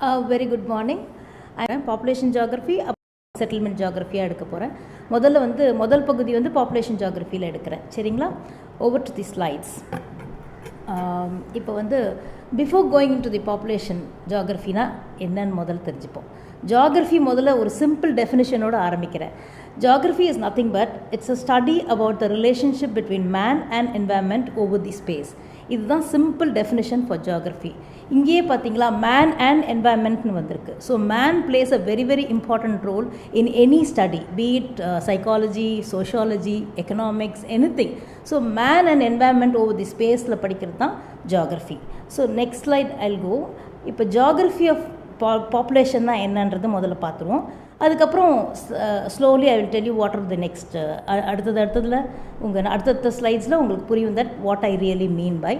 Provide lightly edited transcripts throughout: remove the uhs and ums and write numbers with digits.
Very good morning. I am population geography, settlement geography எடுக்க போகிறேன். முதல் பகுதி population geography எடுக்கிறேன். சரிங்களா? Over to the slides. இப்போ before going into the population geography என்னன்னு முதல்ல தெரிஞ்சுப்போம். Geography முதல்ல ஒரு simple definition ஓட ஆரம்பிக்கிறேன். Geography is nothing but it's a study about the relationship between man and environment over the space. இதுதான் simple definition for geography. இங்கேயே பார்த்தீங்களா man and environmentனு வந்திருக்கு. So man plays a very very important role in any study, be it psychology, sociology, economics, anything. So man and environment over the spaceல படிக்கிறது தான் geography. So next slide I'll go. இப்போ geography of population தான் என்னன்றது முதல்ல பார்த்துருவோம். அதுக்கப்புறம் slowly I will tell you what are the next அடுத்ததில் அடுத்த ஸ்லைட்ஸில் உங்களுக்கு புரியும் that what I really mean by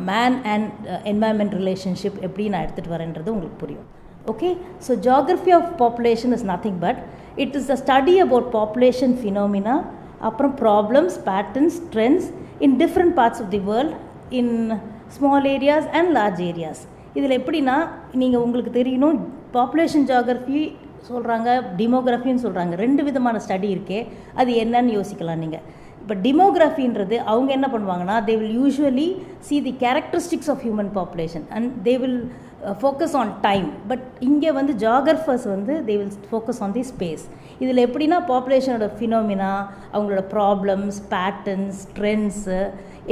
man and environment relationship எப்படி நான் எடுத்துகிட்டு வரேன்றது உங்களுக்கு புரியும். Okay, so geography of population is nothing but it is a study about population phenomena, அப்புறம் problems, patterns, trends in different parts of the world in small areas and large areas. இதில் எப்படின்னா நீங்கள் உங்களுக்கு தெரியணும், பாப்புலேஷன் ஜியாகிரஃபி சொல்கிறாங்க, டிமோகிராஃபின்னு சொல்கிறாங்க. ரெண்டு விதமான ஸ்டடி இருக்கே, அது என்னன்னு யோசிக்கலாம் நீங்கள். இப்போ டிமோகிராஃபின்றது அவங்க என்ன பண்ணுவாங்கன்னா, they will usually see the characteristics of human population and they will focus on time. But இங்கே geographers they will focus on the space. இதில் எப்படின்னா பாப்புலேஷனோட ஃபினோமினா, அவங்களோட ப்ராப்ளம்ஸ், பேட்டர்ன்ஸ், ட்ரெண்ட்ஸு,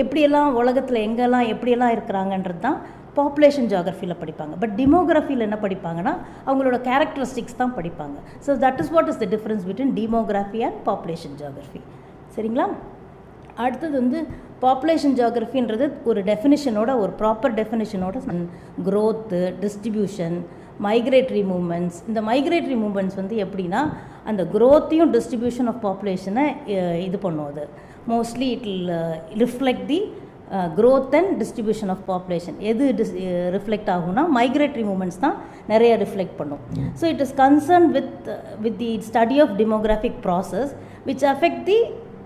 எப்படியெல்லாம் உலகத்தில் எங்கெல்லாம் எப்படியெல்லாம் இருக்கிறாங்கன்றது தான் பாப்புலேஷன் ஜியாகிரஃபியில் படிப்பாங்க. பட் டிமோகிராஃபியில் என்ன படிப்பாங்கன்னா அவங்களோட கேரக்டரிஸ்டிக்ஸ் தான் படிப்பாங்க. So that is what is the difference between demography and population geography. சரிங்களா? அடுத்தது பாப்புலேஷன் ஜியாகிரஃபின்றது ஒரு டெஃபினிஷனோட, ஒரு ப்ராப்பர் டெஃபினிஷனோட க்ரோத்து, டிஸ்ட்ரிபியூஷன், மைக்ரேட்டரி மூமெண்ட்ஸ். இந்த மைக்ரேட்டரி மூமெண்ட்ஸ் எப்படின்னா அந்த க்ரோத்தையும் டிஸ்ட்ரிபியூஷன் ஆஃப் பாப்புலேஷனை இது பண்ணுவது. Mostly it will reflect the growth and distribution of population. எது ரிஃப்ளெக்ட் ஆகும்னா மைக்ரேட்டரி மூமெண்ட்ஸ் தான் நிறைய ரிஃப்ளெக்ட் பண்ணும். So it is concern with the study of demographic process which affect the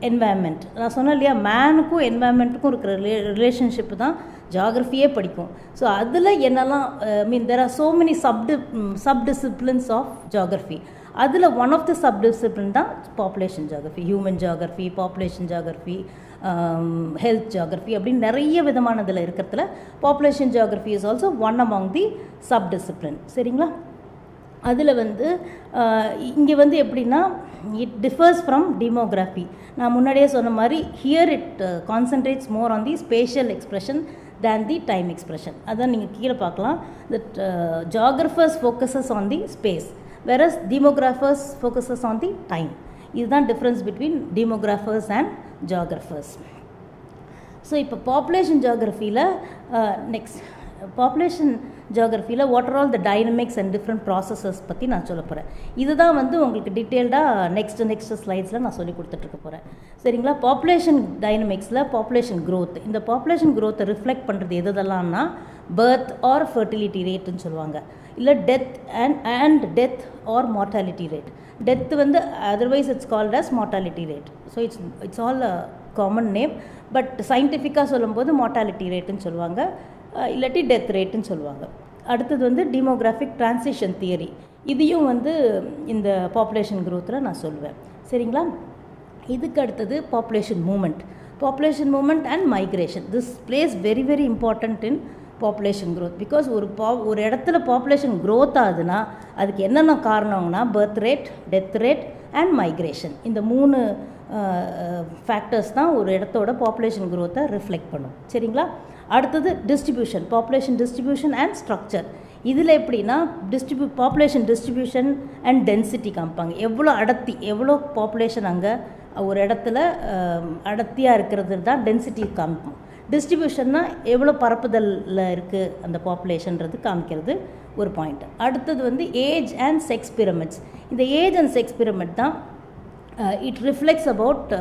environment. நான் சொன்னேன் இல்லையா, மேனுக்கும் என்வாயர்மெண்ட்டுக்கும் இருக்கிற ரிலேஷன்ஷிப்பு தான் ஜியாகிரஃபியே படிக்கும். ஸோ அதில் என்னெல்லாம் there are so many subdisciplines of geography. அதில் ஒன் ஆஃப் த சப்டிசிப்ளின் தான் population geography, human geography, population geography, health geography அப்படின்னு நிறைய விதமானதில் இருக்கிறதுல population geography is also one among the subdiscipline. சரிங்களா? அதில் இங்கே எப்படின்னா இட் டிஃபர்ஸ் ஃப்ரம் டிமோகிராஃபி. நான் முன்னாடியே சொன்ன மாதிரி here it concentrates more on the spatial expression than the time expression. அதான் நீங்கள் கீழே பார்க்கலாம், that geographers focuses on the space whereas demographers focuses on the time. இதுதான் difference between demographers and geographers. So இப்போ பாப்புலேஷன் ஜியாகிரஃபியில் next population ஜியாகிரஃபியில் what are all the dynamics and different processes பற்றி நான் சொல்ல போகிறேன். இதுதான் உங்களுக்கு டீட்டெயில்டாக நெக்ஸ்ட் ஸ்லைட்ஸில் நான் சொல்லி கொடுத்துட்ருக்க போகிறேன். சரிங்களா? பாப்புலேஷன் டைனமிக்ஸில் பாப்புலேஷன் க்ரோத், இந்த பாப்புலேஷன் க்ரோத்தை ரிஃப்ளெக்ட் பண்ணுறது எதெல்லாம்னா பர்த் ஆர் ஃபர்டிலிட்டி ரேட்டுன்னு சொல்லுவாங்க, இல்லை death and death or mortality rate. Death otherwise it's called as mortality rate. So it's all a common name. But சயின்டிஃபிக்காக சொல்லும்போது மார்டாலிட்டி ரேட்டுன்னு சொல்லுவாங்க, இல்லாட்டி டெத் ரேட்டுன்னு சொல்லுவாங்க. அடுத்தது டிமோகிராஃபிக் டிரான்சிஷன் தியரி. இதையும் இந்த பாப்புலேஷன் க்ரோத்தில் நான் சொல்லுவேன். சரிங்களா? இதுக்கு அடுத்தது population moment and migration. This plays very very important in population growth. Because ஒரு இடத்துல பாப்புலேஷன் க்ரோத் ஆகுதுன்னா அதுக்கு என்னென்ன காரணம்னா birth rate, death rate and migration. இந்த மூணு ஃபேக்டர்ஸ் தான் ஒரு இடத்தோட பாப்புலேஷன் க்ரோத்தை ரிஃப்ளெக்ட் பண்ணும். சரிங்களா? அடுத்தது distribution, population distribution and structure. இதில் எப்படின்னா பாப்புலேஷன் டிஸ்ட்ரிபியூஷன் அண்ட் டென்சிட்டி காமிப்பாங்க. எவ்வளோ பாப்புலேஷன் அங்கே ஒரு இடத்துல அடர்த்தியாக இருக்கிறது தான் டென்சிட்டி காமிப்போம். டிஸ்ட்ரிபியூஷன்னா எவ்வளோ பரப்புதலில் இருக்குது அந்த பாப்புலேஷன்றது காமிக்கிறது ஒரு பாயிண்ட். அடுத்தது ஏஜ் அண்ட் செக்ஸ் பிரமிட்ஸ். இந்த ஏஜ் அண்ட் செக்ஸ் பிரமிட் தான் இட் ரிஃப்ளெக்ட்ஸ் அபவுட்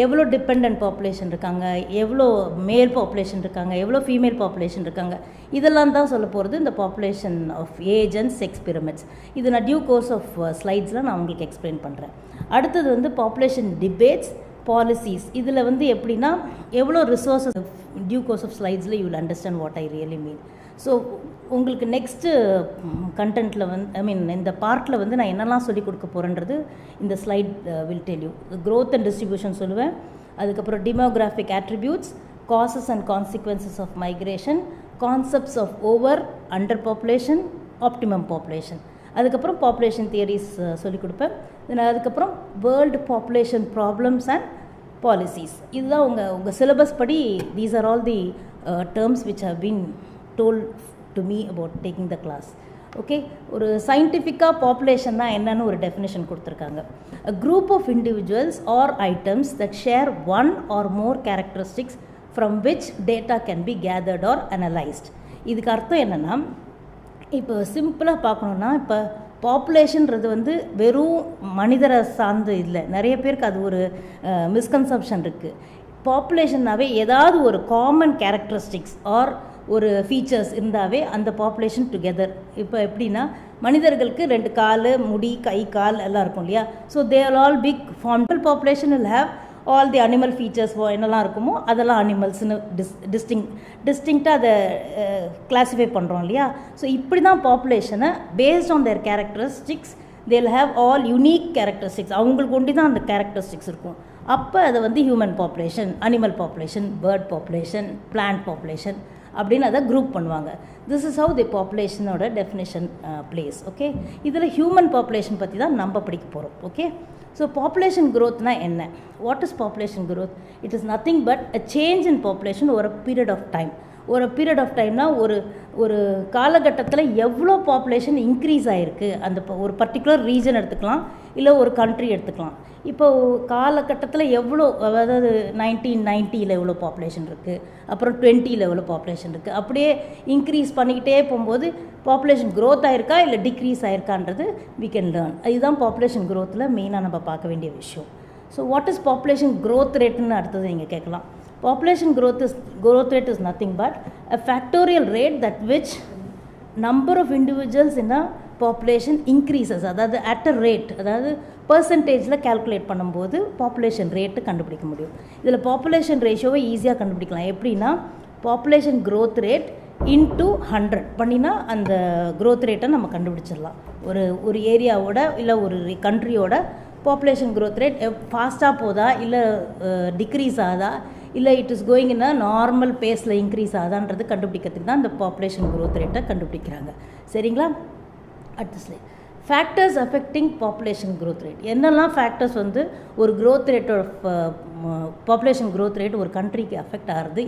எவ்வளோ டிபெண்டன்ட் பாப்புலேஷன் இருக்காங்க, எவ்வளோ மேல் பாப்புலேஷன் இருக்காங்க, எவ்வளோ ஃபீமேல் பாப்புலேஷன் இருக்காங்க. இதெல்லாம் தான் சொல்ல போகிறது இந்த population of age and sex pyramids. இது நான் டியூ கோர்ஸ் ஆஃப் ஸ்லைட்ஸில் நான் உங்களுக்கு எக்ஸ்பிளைன் பண்ணுறேன். அடுத்தது பாப்புலேஷன் டிபேட்ஸ், பாலிசிஸ். இதில் எப்படின்னா எவ்வளோ ரிசோர்ஸஸ் டியூ கோர்ஸ் ஆஃப் ஸ்லைட்ஸில் you will understand what I really mean. So உங்களுக்கு நெக்ஸ்ட்டு கண்டென்ட்டில் இந்த பார்ட்டில் வந்து நான் என்னெல்லாம் சொல்லிக் கொடுக்க போகிறேன்றது இந்த slide will tell you. Growth and distribution சொல்லுவேன், அதுக்கப்புறம் demographic attributes, causes and consequences of migration, concepts of over under population, optimum population, அதுக்கப்புறம் பாப்புலேஷன் தியரிஸ் சொல்லிக் கொடுப்பேன். அதுக்கப்புறம் world population problems and policies. இதுதான் உங்கள் சிலபஸ் படி these are all the terms which have been told to me about taking the class. Okay, ஒரு சயின்டிஃபிக்காக பாப்புலேஷன்னா என்னன்னு ஒரு டெஃபினேஷன் கொடுத்துருக்காங்க. A group of individuals or items that share one or more characteristics from which data can be gathered or analyzed. இதுக்கு அர்த்தம் என்னென்னா, இப்போ சிம்பிளாக பார்க்கணுன்னா, இப்போ பாப்புலேஷன்றது வந்து வெறும் மனிதரை சார்ந்து இல்லை. நிறைய பேருக்கு அது ஒரு மிஸ்கன்செப்ஷன் இருக்குது. பாப்புலேஷன்னாவே ஏதாவது ஒரு காமன் கேரக்டரிஸ்டிக்ஸ் ஆர் ஒரு ஃபீச்சர்ஸ் இருந்தாவே அந்த பாப்புலேஷன் டுகெதர். இப்போ எப்படின்னா, மனிதர்களுக்கு 2 கால், முடி, கை, கால் எல்லாம் இருக்கும் இல்லையா? So they are all big formal population will have all the animal features என்னெல்லாம் இருக்குமோ அதெல்லாம் அனிமல்ஸ்னு டிஸ்டிங்க்டாக அதை கிளாஸிஃபை பண்ணுறோம் இல்லையா? ஸோ இப்படி தான் பாப்புலேஷனை based on their characteristics they will have all unique characteristics. அவங்களுக்கு ஒண்டி தான் அந்த கேரக்டரிஸ்டிக்ஸ் இருக்கும். அப்போ அதை வந்து human population, animal population, bird population, plant population அப்படின்னு அதை குரூப் பண்ணுவாங்க. திஸ் இஸ் ஹவு தி பாப்புலேஷனோட டெஃபினேஷன் பிளேஸ். ஓகே, இதில் ஹியூமன் பாப்புலேஷன் பற்றி தான் நம்ம படிக்க போகிறோம். ஓகே, ஸோ பாப்புலேஷன் க்ரோத்னா என்ன? What is population growth? It is nothing but a change in population ஒரு பீரியட் ஆஃப் டைம். ஒரு பீரியட் ஆஃப் டைம்னா ஒரு காலகட்டத்தில் எவ்வளோ பாப்புலேஷன் இன்க்ரீஸ் ஆகிருக்கு, அந்த ஒரு பர்டிகுலர் ரீஜன் எடுத்துக்கலாம், இல்லை ஒரு கண்ட்ரி எடுத்துக்கலாம். இப்போ காலகட்டத்தில் எவ்வளோ, அதாவது 1990 எவ்வளோ பாப்புலேஷன் இருக்குது, அப்புறம் 20 எவ்வளோ பாப்புலேஷன் இருக்குது, அப்படியே இன்க்ரீஸ் பண்ணிக்கிட்டே போகும்போது பாப்புலேஷன் க்ரோத் ஆகிருக்கா இல்லை டிக்ரீஸ் ஆகிருக்கான்றது வி கேன் லேர்ன். இதுதான் பாப்புலேஷன் க்ரோத்தில் மெயினாக நம்ம பார்க்க வேண்டிய விஷயம். So what is population growth ரேட்டுன்னு அடுத்தது நீங்கள் கேட்கலாம். Population growth rate is nothing but a factorial rate that which number of individuals in a population increases. அதாவது at a rate, அதாவது பர்சன்டேஜில் கேல்குலேட் பண்ணும்போது பாப்புலேஷன் ரேட்டு கண்டுபிடிக்க முடியும். இதில் பாப்புலேஷன் ரேஷியோவை ஈஸியாக கண்டுபிடிக்கலாம். எப்படின்னா, பாப்புலேஷன் க்ரோத் ரேட் இன்டூ 100 பண்ணினா அந்த க்ரோத் ரேட்டை நம்ம கண்டுபிடிச்சிடலாம். ஒரு ஏரியாவோட இல்லை ஒரு கண்ட்ரியோட பாப்புலேஷன் க்ரோத் ரேட் ஃபாஸ்ட்டாக போதா இல்லை டிக்ரீஸ் ஆகுதா, இல்லை it is going in a normal பேஸில் இன்க்ரீஸ் ஆகுதான்றது கண்டுபிடிக்கிறதுக்கு தான் இந்த பாப்புலேஷன் க்ரோத் ரேட்டை கண்டுபிடிக்கிறாங்க. சரிங்களா? அடுத்த slide. Factors affecting population growth rate. என்னெல்லாம் ஃபேக்டர்ஸ் வந்து ஒரு க்ரோத் ரேட்டோட பாப்புலேஷன் க்ரோத் ரேட் ஒரு கண்ட்ரிக்கு அஃபெக்ட் ஆகுது,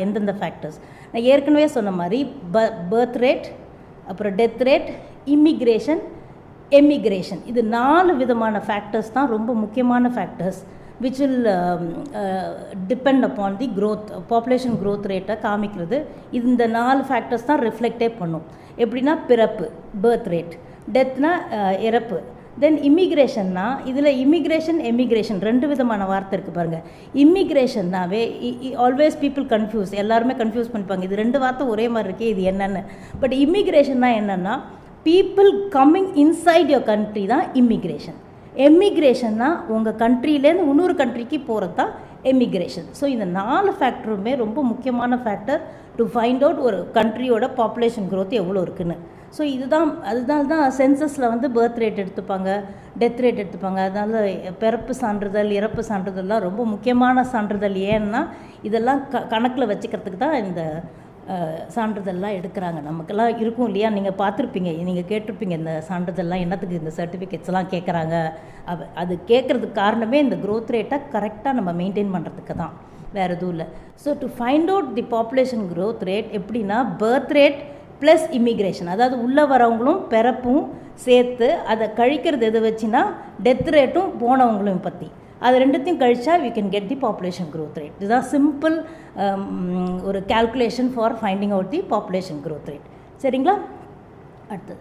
எந்தெந்த ஃபேக்டர்ஸ்? நான் ஏற்கனவே சொன்ன மாதிரி பர்த் ரேட், அப்புறம் டெத் ரேட், இமிக்ரேஷன், எமிக்ரேஷன். இது 4 விதமான ஃபேக்டர்ஸ் தான் ரொம்ப முக்கியமான factors which will depend upon the growth, population growth rate காமிக்கிறது. இந்த 4 ஃபேக்டர்ஸ் தான் ரிஃப்ளெக்டே பண்ணும். எப்படின்னா, பிறப்பு, பர்த் ரேட், டெத்னா இறப்பு, தென் இமிக்ரேஷன்னா, இதில் இமிக்ரேஷன், எமிக்ரேஷன் 2 விதமான வார்த்தை இருக்குது பாருங்கள். இமிக்ரேஷன்னாவே ஆல்வேஸ் பீப்புள் கன்ஃபியூஸ், எல்லாருமே கன்ஃபியூஸ் பண்ணிப்பாங்க, இது 2 வார்த்தை ஒரே மாதிரி இருக்கே, இது என்னென்னு. பட் இமிக்ரேஷன்னா என்னென்னா, people coming inside your country தான் இமிக்ரேஷன். எமிக்ரேஷன்னா உங்கள் கண்ட்ரிலேருந்து இன்னொரு கண்ட்ரிக்கு போகிறது தான் எமிக்ரேஷன். ஸோ இந்த 4 ஃபேக்டருமே ரொம்ப முக்கியமான ஃபேக்டர் டு ஃபைண்ட் அவுட் ஒரு கண்ட்ரியோட பாப்புலேஷன் க்ரோத் எவ்வளோ இருக்குன்னு. ஸோ அதுதான் சென்சஸில் வந்து பர்த் ரேட் எடுத்துப்பாங்க, டெத் ரேட் எடுத்துப்பாங்க. அதனால் பிறப்பு சான்றிதழ், இறப்பு சான்றிதழ்லாம் ரொம்ப முக்கியமான சான்றிதழ். ஏன்னா இதெல்லாம் கணக்கில் வச்சுக்கிறதுக்கு தான் இந்த சான்றிதழ்லாம் எடுக்கிறாங்க. நமக்கெல்லாம் இருக்கும் இல்லையா, நீங்கள் பார்த்துருப்பீங்க, நீங்கள் கேட்டிருப்பீங்க, இந்த சான்றிதழ்லாம் என்னத்துக்கு, இந்த சர்டிஃபிகேட்ஸ்லாம் கேட்குறாங்க. அது கேட்குறதுக்கு காரணமே இந்த க்ரோத் ரேட்டை கரெக்டாக நம்ம மெயின்டைன் பண்ணுறதுக்கு தான், வேறு எதுவும் இல்லை. So to find out the population growth rate எப்படின்னா, பர்த் ரேட் ப்ளஸ் இமிக்ரேஷன், அதாவது உள்ளே வரவங்களும் பிறப்பும் சேர்த்து அதை கழிக்கிறது எது வச்சுன்னா டெத் ரேட்டும் போனவங்களும் பற்றி, அது 2த்தையும் கழிச்சா we can get the population growth rate. இதுதான் சிம்பிள் ஒரு calculation for finding out the population growth rate. சரிங்களா? அடுத்தது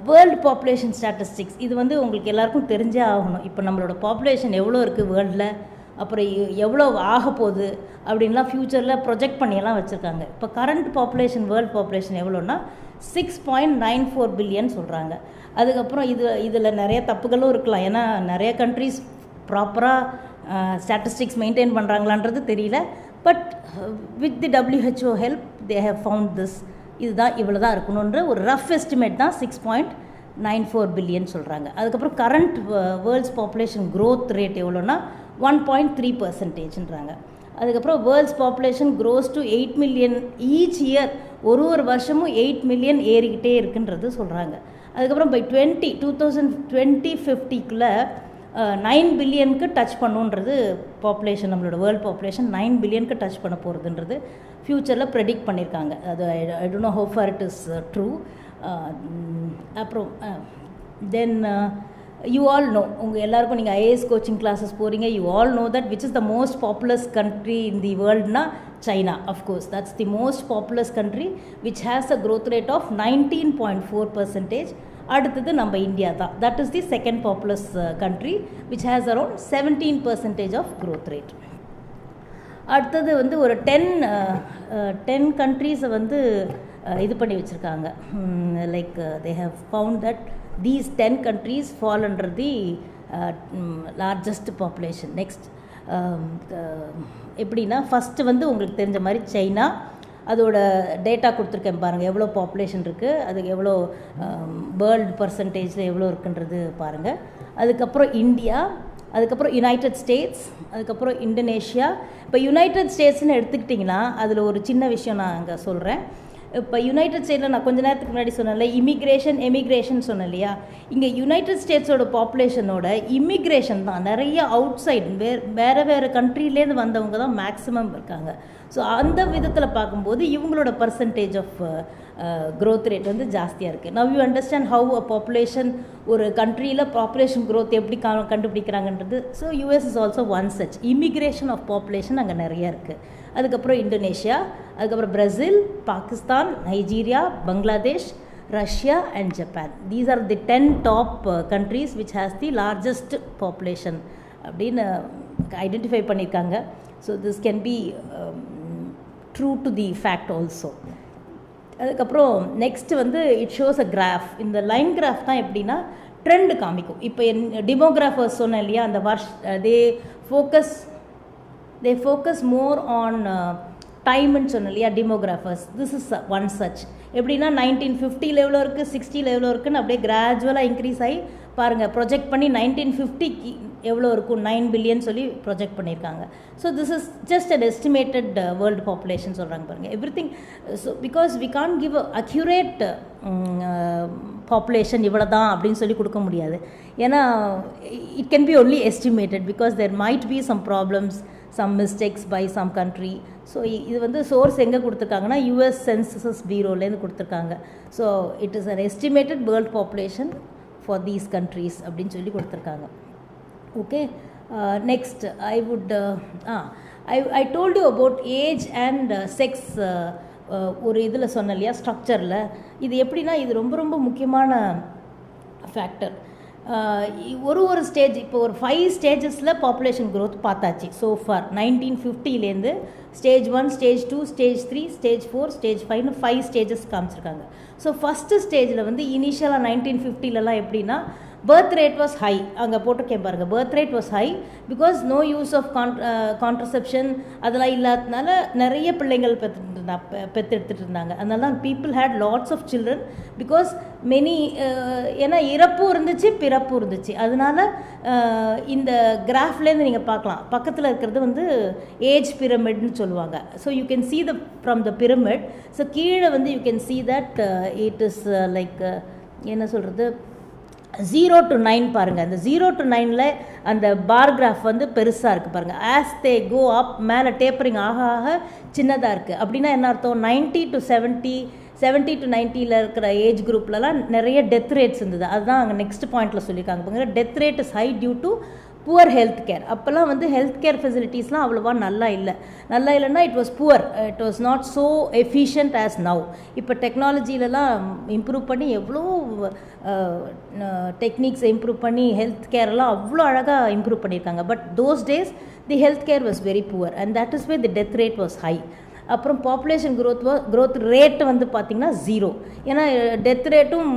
வேர்ல்டு பாப்புலேஷன் ஸ்டாட்டிஸ்டிக்ஸ். இது வந்து உங்களுக்கு எல்லாருக்கும் தெரிஞ்சே ஆகணும். இப்போ நம்மளோட பாப்புலேஷன் எவ்வளோ இருக்குது வேர்ல்டில், அப்புறம் எவ்வளோ ஆக போகுது அப்படின்லாம் ஃப்யூச்சரில் ப்ரொஜெக்ட் பண்ணியெல்லாம் வச்சுருக்காங்க. இப்போ கரண்ட் பாப்புலேஷன், வேர்ல்டு பாப்புலேஷன் எவ்வளோன்னா 6.94 பில்லியன் சொல்கிறாங்க. அதுக்கப்புறம் இதில் நிறைய தப்புகளும் இருக்கலாம். ஏன்னா நிறைய கண்ட்ரிஸ் ப்ராப்பராக ஸ்டாட்டிஸ்டிக்ஸ் மெயின்டைன் பண்ணுறாங்களான்றது தெரியல. But with the WHO help they have found this இதுதான் இவ்வளோ தான் இருக்கணுன்ற ஒரு ரஃப் எஸ்டிமேட் தான் 6.94 பில்லியன் சொல்கிறாங்க. அதுக்கப்புறம் current world's population growth rate எவ்வளோன்னா 1.3%ன்றாங்க. அதுக்கப்புறம் world's population grows to 8 million each year, ஒரு வருஷமும் 8 மில்லியன் ஏறிக்கிட்டே இருக்குன்றது சொல்கிறாங்க. அதுக்கப்புறம் பை 2050க்குள்ளே 9 பில்லியனுக்கு டச் பண்ணுன்றது பாப்புலேஷன், நம்மளோட வேர்ல்டு பாப்புலேஷன் 9 பில்லியனுக்கு டச் பண்ண போகிறதுன்றது ஃப்யூச்சரில் ப்ரெடிக்ட் பண்ணியிருக்காங்க. அது I don't know how far it is true. அப்புறம் தென் you all know, உங்கள் எல்லாருக்கும் நீங்கள் ஐஏஎஸ் கோச்சிங் கிளாஸஸ் போகிறீங்க, you all know that which is the most populous country in the world na China. Of course, that's the most populous country which has a growth rate of 19.4%. அடுத்தது நம்ம India தான், that is the second populous country which has around 17% of growth rate. அடுத்தது வந்து ஒரு 10 countries வந்து இது பண்ணி வச்சுருக்காங்க. Like they have found that these 10 countries fall under the largest population. Next எப்படின்னா ஃபஸ்ட்டு வந்து உங்களுக்கு தெரிஞ்ச மாதிரி சைனா, அதோட டேட்டா கொடுத்துருக்கேன் பாருங்கள், எவ்வளோ பாப்புலேஷன் இருக்குது, அதுக்கு எவ்வளோ வேர்ல்டு பர்சன்டேஜில் எவ்வளோ இருக்குன்றது பாருங்கள். அதுக்கப்புறம் இந்தியா, அதுக்கப்புறம் யுனைடெட் ஸ்டேட்ஸ், அதுக்கப்புறம் இந்தோனேஷியா. இப்போ யுனைடெட் ஸ்டேட்ஸ்னு எடுத்துக்கிட்டிங்கன்னா அதில் ஒரு சின்ன விஷயம் நான் அங்கே சொல்கிறேன். இப்போ யுனைடெட் ஸ்டேட்டில் நான் கொஞ்சம் நேரத்துக்கு முன்னாடி சொன்னேன்ல எமிக்ரேஷன் சொன்னேன் இல்லையா, இங்கே யுனைடெட் ஸ்டேட்ஸோட பாப்புலேஷனோட இமிக்ரேஷன் தான் நிறைய அவுட் சைடு வேறு கண்ட்ரிலேருந்து வந்தவங்க தான் மேக்ஸிமம் இருக்காங்க. ஸோ அந்த விதத்தில் பார்க்கும்போது இவங்களோட பர்சன்டேஜ் ஆஃப் க்ரோத் ரேட் வந்து ஜாஸ்தியாக இருக்குது. Now you understand how a population, ஒரு கண்ட்ரியில் பாப்புலேஷன் க்ரோத் எப்படி கண்டுபிடிக்கிறாங்கன்றது. So US is also one such. Immigration of population அங்கே நிறையா இருக்குது. அதுக்கப்புறம் இந்தோனேஷியா, அதுக்கப்புறம் Brazil, Pakistan, Nigeria, Bangladesh, Russia and Japan. These are the 10 top countries which has the largest population அப்படின்னு ஐடென்டிஃபை பண்ணியிருக்காங்க. So this can be true to the fact also. அதுக்கப்புறம் next வந்து it shows a graph. இந்த line graph தான் எப்படின்னா trend காமிக்கும். இப்போ டெமோகிராஃபர்ஸ் சொன்னேன் இல்லையா, அந்த they focus more on டைம்னு சொன்னேன் இல்லையா, demographers. This is one such. எப்படின்னா 1950 எவ்வளோ இருக்குது, 60 எவ்வளோ இருக்குன்னு அப்படியே கிராஜுவலாக இன்க்ரீஸ் ஆகி பாருங்கள், ப்ரொஜெக்ட் பண்ணி 1950 எவ்வளோ இருக்கும் 9 பில்லியன் சொல்லி ப்ரொஜெக்ட் பண்ணியிருக்காங்க. So this is just an estimated world population சொல்கிறாங்க பாருங்கள். Everything. So because we can give a accurate population இவ்வளோ தான் அப்படின்னு சொல்லி கொடுக்க முடியாது. ஏன்னா it can be only estimated because there might be some problems, some mistakes by some country. So இது வந்து சோர்ஸ் எங்கே கொடுத்துருக்காங்கன்னா யூஎஸ் சென்சஸ் பியூரோலேருந்து கொடுத்துருக்காங்க. So it is an estimated world population for these countries அப்படின்னு சொல்லி கொடுத்துருக்காங்க. Okay, next I told you about age and sex. ஒரு இதில் சொன்ன இல்லையா, ஸ்ட்ரக்சரில். இது எப்படின்னா இது ரொம்ப ரொம்ப முக்கியமான ஃபேக்டர். ஒரு ஸ்டேஜ், இப்போ ஒரு 5 ஸ்டேஜஸில் பாப்புலேஷன் க்ரோத் பார்த்தாச்சு ஸோ ஃபார். 1950லேருந்து stage 1, stage 2, stage 3, stage 4, stage 5னு 5 ஸ்டேஜஸ் காமிச்சிருக்காங்க. ஸோ ஃபஸ்ட்டு ஸ்டேஜில் வந்து இனிஷியலாக 1950லலாம் எப்படின்னா birth rate was high. அங்கே போட்டிருக்கேன் பாருங்கள், birth rate was high because no use of contraception அதெல்லாம் இல்லாததுனால நிறைய பிள்ளைங்கள் பெற்றெடுத்துட்டு இருந்தாங்க. அதனால தான் people had lots of children because many ஏன்னா இறப்பும் இருந்துச்சு பிறப்பும் இருந்துச்சு. அதனால இந்த கிராஃப்லேருந்து நீங்கள் பார்க்கலாம், பக்கத்தில் இருக்கிறது வந்து ஏஜ் பிரமிட்னு சொல்லுவாங்க. So you can see the from the pyramid. So கீழே வந்து you can see that it is like என்ன சொல்கிறது 0 to 9 பாருங்கள். அந்த 0 to 9ல் அந்த பார் கிராஃப் வந்து பெருசாக இருக்குது பாருங்கள். ஆஸ் தே கோ அப் மேலே டேப்பரிங் ஆக ஆக சின்னதாக இருக்குது. அப்படின்னா என்ன அர்த்தம், 90 to 70, 70 to 90ல் இருக்கிற ஏஜ் குரூப்லலாம் நிறைய டெத் ரேட்ஸ் இருந்தது. அதுதான் அங்கே நெக்ஸ்ட் பாயிண்டில் சொல்லியிருக்காங்க பாருங்கள். Death rate is high due to poor health care. அப்போல்லாம் வந்து ஹெல்த் கேர் ஃபெசிலிட்டிஸ்லாம் அவ்வளோவா நல்லா இல்லைன்னா it was poor, it was not so efficient as now. இப்போ டெக்னாலஜிலலாம் இம்ப்ரூவ் பண்ணி எவ்வளோ டெக்னிக்ஸ் இம்ப்ரூவ் பண்ணி ஹெல்த் கேர்லாம் அவ்வளோ அழகாக இம்ப்ரூவ் பண்ணியிருக்காங்க. But those days the health care was very poor and that is way the death rate was high. அப்புறம் பாப்புலேஷன் க்ரோத் ரேட்டு வந்து பார்த்திங்கன்னா 0. ஏன்னா டெத் ரேட்டும்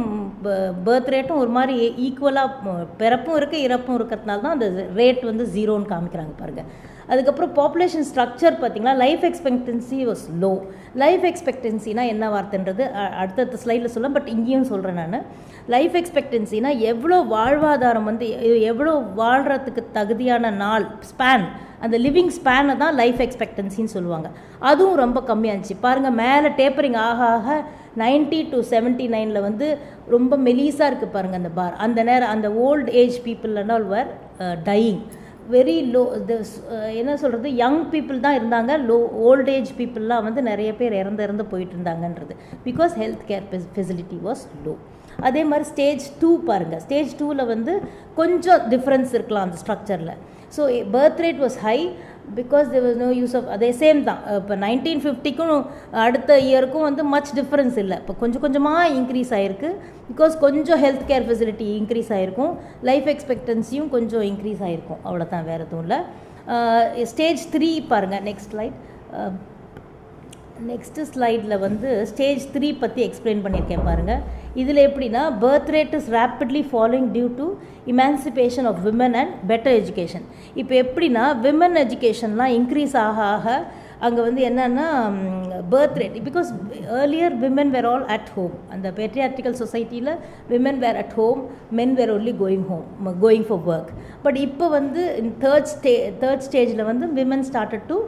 பர்த் ரேட்டும் ஒரு மாதிரி ஈக்குவலாக பிறப்பும் இருக்குது இறப்பும் இருக்கிறதுனால தான் அந்த ரேட் வந்து 0ன்னு காமிக்கிறாங்க பாருங்கள். அதுக்கப்புறம் பாப்புலேஷன் ஸ்ட்ரக்சர் பார்த்திங்கன்னா life expectancy was low. Life எக்ஸ்பெக்டன்சினா என்ன வார்த்தைன்றது அடுத்தடுத்த ஸ்லைடில் சொல்ல, பட் இங்கேயும் சொல்கிறேன் நான். லைஃப் எக்ஸ்பெக்டன்சினா எவ்வளோ வாழ்வாதாரம் வந்து எவ்வளோ வாழ்கிறதுக்கு தகுதியான நாள் ஸ்பேன், அந்த லிவிங் ஸ்பேனை தான் லைஃப் எக்ஸ்பெக்டன்சின்னு சொல்லுவாங்க. அதுவும் ரொம்ப கம்மியாகிடுச்சு பாருங்கள். மேலே டேப்பரிங் ஆக ஆக 90 to 79 வந்து ரொம்ப மெலிசாக இருக்குது பாருங்கள் அந்த பார். அந்த நேரம் அந்த old age people and all were dying very low. என்ன சொல்கிறது, யங் பீப்புள் தான் இருந்தாங்க, ஓல்ட் ஏஜ் பீப்புளெலாம் வந்து நிறைய பேர் இறந்து போயிட்டு இருந்தாங்கன்றது. Because health care facility was low. அதே மாதிரி ஸ்டேஜ் 2 பாருங்கள். ஸ்டேஜ் 2ல் வந்து கொஞ்சம் டிஃப்ரென்ஸ் இருக்கலாம் அந்த ஸ்ட்ரக்சரில். So birth rate was high because there was no use of, அதே சேம் தான். இப்போ 1950க்கும் அடுத்த இயருக்கும் வந்து மச் டிஃப்ரென்ஸ் இல்லை. இப்போ கொஞ்சம் கொஞ்சமாக இன்க்ரீஸ் ஆகிருக்கு பிகாஸ் கொஞ்சம் ஹெல்த் கேர் ஃபெசிலிட்டி இன்க்ரீஸ் ஆகிருக்கும், லைஃப் எக்ஸ்பெக்டன்சியும் கொஞ்சம் இன்க்ரீஸ் ஆகிருக்கும், அவ்வளோதான், வேறு எதுவும் இல்லை. ஸ்டேஜ் 3 பாருங்கள். நெக்ஸ்ட்டு ஸ்லைடில் வந்து ஸ்டேஜ் 3 பற்றி எக்ஸ்பிளைன் பண்ணியிருக்கேன் பாருங்கள். இதில் எப்படின்னா birth rate is rapidly following due to emancipation of women and better education. இப்போ எப்படின்னா விமன் எஜுகேஷன்லாம் இன்க்ரீஸ் ஆக ஆக அங்கே வந்து என்னென்னா birth rate, because earlier women were all at home. அந்த பேட்ரியார்டிக்கல் சொசைட்டியில் women were at home, men were only going for work. But இப்போ வந்து தேர்ட் ஸ்டேஜில் வந்து women started to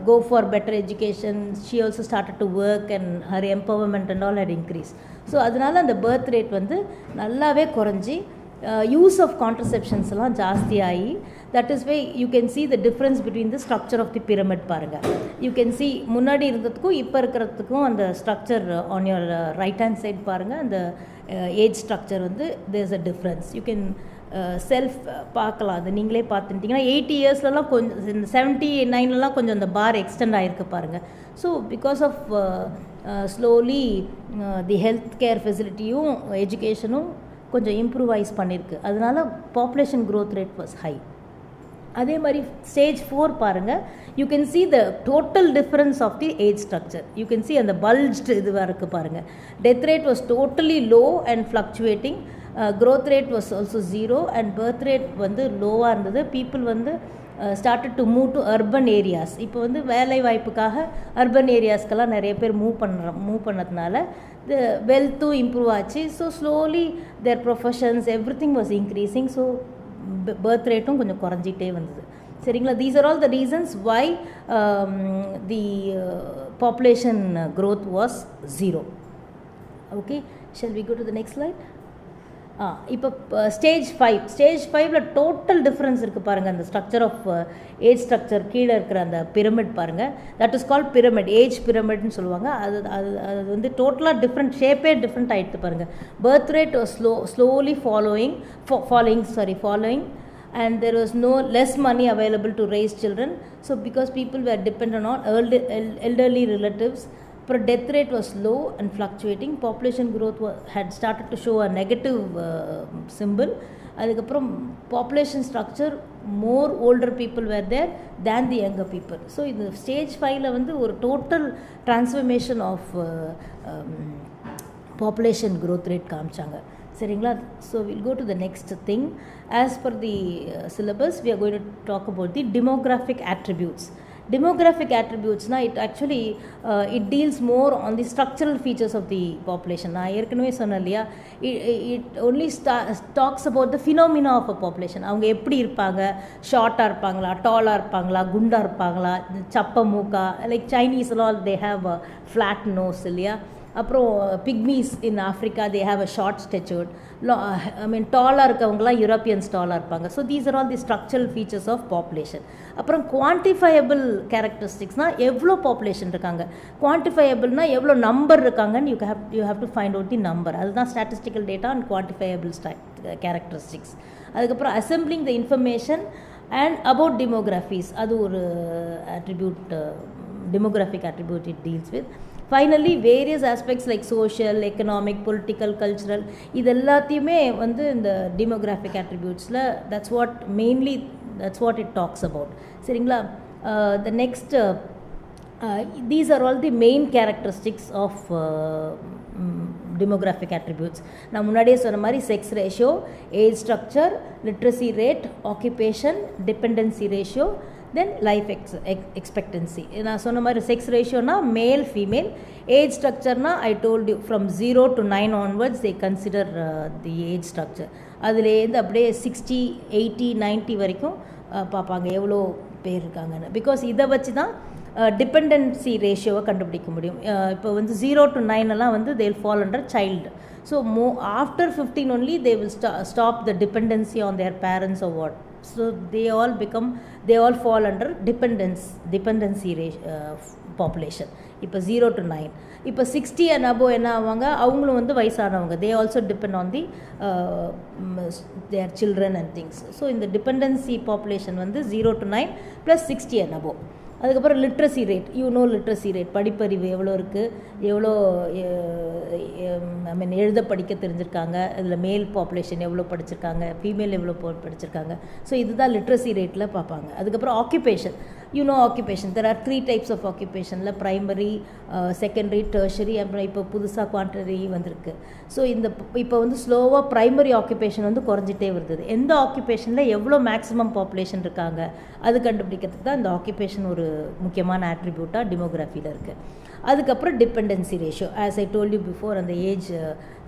go for better education. She also started to work and her empowerment and all had increased. So அதனால் அந்த birth rate வந்து நல்லாவே குறைஞ்சி use of contraceptions எல்லாம் ஜாஸ்தியாகி, that is way you can see the difference between the structure of the pyramid பாருங்கள். You can see முன்னாடி இருந்ததுக்கும் இப்போ இருக்கிறதுக்கும் அந்த structure on your right hand side பாருங்கள். அந்த ஏஜ் ஸ்ட்ரக்சர் வந்து there is a difference. You can self பார்க்கலாம், அது நீங்களே பார்த்துட்டிங்கன்னா 80 இயர்ஸ்லலாம் கொஞ்சம், இந்த 79லலாம் கொஞ்சம் அந்த பார் எக்ஸ்டெண்ட் ஆகிருக்கு பாருங்கள். So because of slowly the health care ஃபெசிலிட்டியும் எஜுகேஷனும் கொஞ்சம் இம்ப்ரூவைஸ் பண்ணியிருக்கு. அதனால population growth rate was high. அதே மாதிரி ஸ்டேஜ் 4 பாருங்கள். You can see the total difference of the age structure. You can see அந்த பல்ஜ்டு இதுவாக இருக்குது பாருங்கள். Death rate was totally low and fluctuating. growth rate was also 0 and birth rate வந்து லோவாக இருந்தது. பீப்புள் வந்து started to move to urban areas. இப்போ வந்து வேலை வாய்ப்புக்காக அர்பன் ஏரியாஸ்க்கெல்லாம் நிறைய பேர் மூவ் பண்ணதுனால the wealth இம்ப்ரூவ் ஆச்சு. So slowly their professions everything was increasing. So birth rateம் கொஞ்சம் குறைஞ்சிட்டே வந்தது. சரிங்களா? these are all the reasons why the population growth was 0. Okay, shall we go to the next slide? இப்போ stage 5ல் total difference இருக்குது பாருங்கள். அந்த structure of age structure கீழே இருக்கிற அந்த பிரமிட் பாருங்கள். That is called pyramid, age பிரமிட்னு சொல்லுவாங்க. அது வந்து டோட்டலாக டிஃப்ரெண்ட் ஷேப்பே டிஃப்ரெண்ட் ஆகிடுது பாருங்கள். Birth rate slowly following and there was no less money available to raise children. So because people were dependent on elderly relatives, death rate was low and fluctuating. Population growth had started to show a negative symbol. அதுக்கப்புறம் population structure, more older people were there than the younger people. So இந்த stage 5ல் வந்து ஒரு total transformation of population growth rate காமிச்சாங்க. சரிங்களா? So will go to the next thing. As per the syllabus we are going to talk about the demographic attributes. Demographic attributesனா it actually it deals more on the structural features of the population. நான் ஏற்கனவே சொன்னேன் இல்லையா, it only talks about the phenomena of a population. அவங்க எப்படி இருப்பாங்க, ஷார்ட்டாக இருப்பாங்களா, டாலாக இருப்பாங்களா, குண்டாக இருப்பாங்களா, சப்ப மூக்கா, லைக் சைனீஸ் எல்லாம் they have a flat nose இல்லையா. அப்புறம் pygmies in Africa they have a short stature. டாலாக இருக்கவங்களாம் யூரோப்பியன்ஸ் டாலாக இருப்பாங்க. So these are all the structural features of population. அப்புறம் குவான்டிஃபையபிள் கேரக்டரிஸ்டிக்ஸ்னால் எவ்வளோ பாப்புலேஷன் இருக்காங்க, குவான்டிஃபையபிள்னால் எவ்வளோ நம்பர் இருக்காங்கன்னு you have to find out the number. அதுதான் statistical data and quantifiable characteristics. அதுக்கப்புறம் assembling the information and about demographies, அது ஒரு attribute, demographic attribute it deals with. Finally various aspects like social, economic, political, cultural, இது எல்லாத்தையுமே வந்து இந்த demographic attributesல that's what it talks about. சரிங்களா? The next these are all the main characteristics of demographic attributes. நான் முன்னாடியே சொன்ன மாதிரி sex ratio, age structure, literacy rate, occupation, dependency ratio, then life expectancy. நான் சொன்ன மாதிரி செக்ஸ் ரேஷியோனா மேல் ஃபீமேல். ஏஜ் ஸ்ட்ரக்சர்னா I told you from 0 to 9 onwards they consider the age structure. அதுலேருந்து அப்படியே 60, 80, 90 வரைக்கும் பார்ப்பாங்க எவ்வளோ பேர் இருக்காங்கன்னு. பிகாஸ் இதை வச்சு தான் டிபெண்டன்சி ரேஷியோவை கண்டுபிடிக்க முடியும். இப்போ வந்து 0 to 9 எல்லாம் வந்து they will fall under child. So after 15 only they will stop the dependency on their parents or what. So they all fall under dependency population. இப்போ 0 to 9. இப்போ 60 and above என்ன ஆவாங்க, அவங்களும் வந்து வயசானவங்க. they also depend on their children and things. So இந்த dependency population வந்து 0 to 9 plus 60 and above. அதுக்கப்புறம் லிட்ரஸி ரேட், லிட்ரஸி ரேட், படிப்பறிவு எவ்வளோ இருக்குது, எவ்வளோ ஐ மீன் எழுத படிக்க தெரிஞ்சிருக்காங்க, அதில் மேல் பாப்புலேஷன் எவ்வளோ படிச்சிருக்காங்க, ஃபீமேல் எவ்வளோ படிச்சிருக்காங்க. ஸோ இதுதான் லிட்ரஸி ரேட்டில் பார்ப்பாங்க. அதுக்கப்புறம் occupation, occupation there are 3 types of ஆக்குபேஷனில் ப்ரைமரி, செகண்டரி, டெர்ஷரி, அப்புறம் இப்போ புதுசாக குவான்டரி வந்திருக்கு. ஸோ இப்போ வந்து ஸ்லோவாக ப்ரைமரி ஆக்குபேஷன் வந்து குறைஞ்சிட்டே வருது. எந்த ஆக்குபேஷனில் எவ்வளோ மேக்ஸிமம் பாப்புலேஷன் இருக்காங்க அது கண்டுபிடிக்கிறதுக்கு தான் இந்த ஆக்குபேஷன் ஒரு முக்கியமான ஆட்ரிபியூட்டாக டெமோகிராஃபியில் இருக்குது. அதுக்கப்புறம் dependency ratio, as I told you before, அந்த ஏஜ்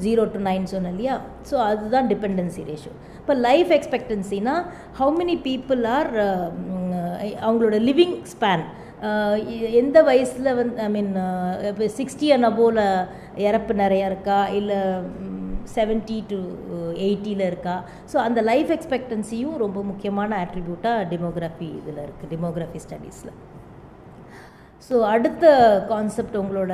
0 to 9 சொன்னேன் இல்லையா. ஸோ அதுதான் டிபெண்டன்சி ரேஷியோ. இப்போ லைஃப் எக்ஸ்பெக்டன்சினா ஹவு மெனி பீப்புள் ஆர் அவங்களோட லிவிங் ஸ்பேன், எந்த வயசில் வந்து ஐ மீன் இப்போ 60 and above இறப்பு நிறையா இருக்கா, இல்லை 70 to 80 இருக்கா. ஸோ அந்த லைஃப் எக்ஸ்பெக்டன்சியும் ரொம்ப முக்கியமான ஆட்ரிபியூட்டாக டெமோகிராஃபி இதில் இருக்குது, டெமோகிராஃபி ஸ்டடீஸில். ஸோ அடுத்த கான்செப்ட் உங்களோட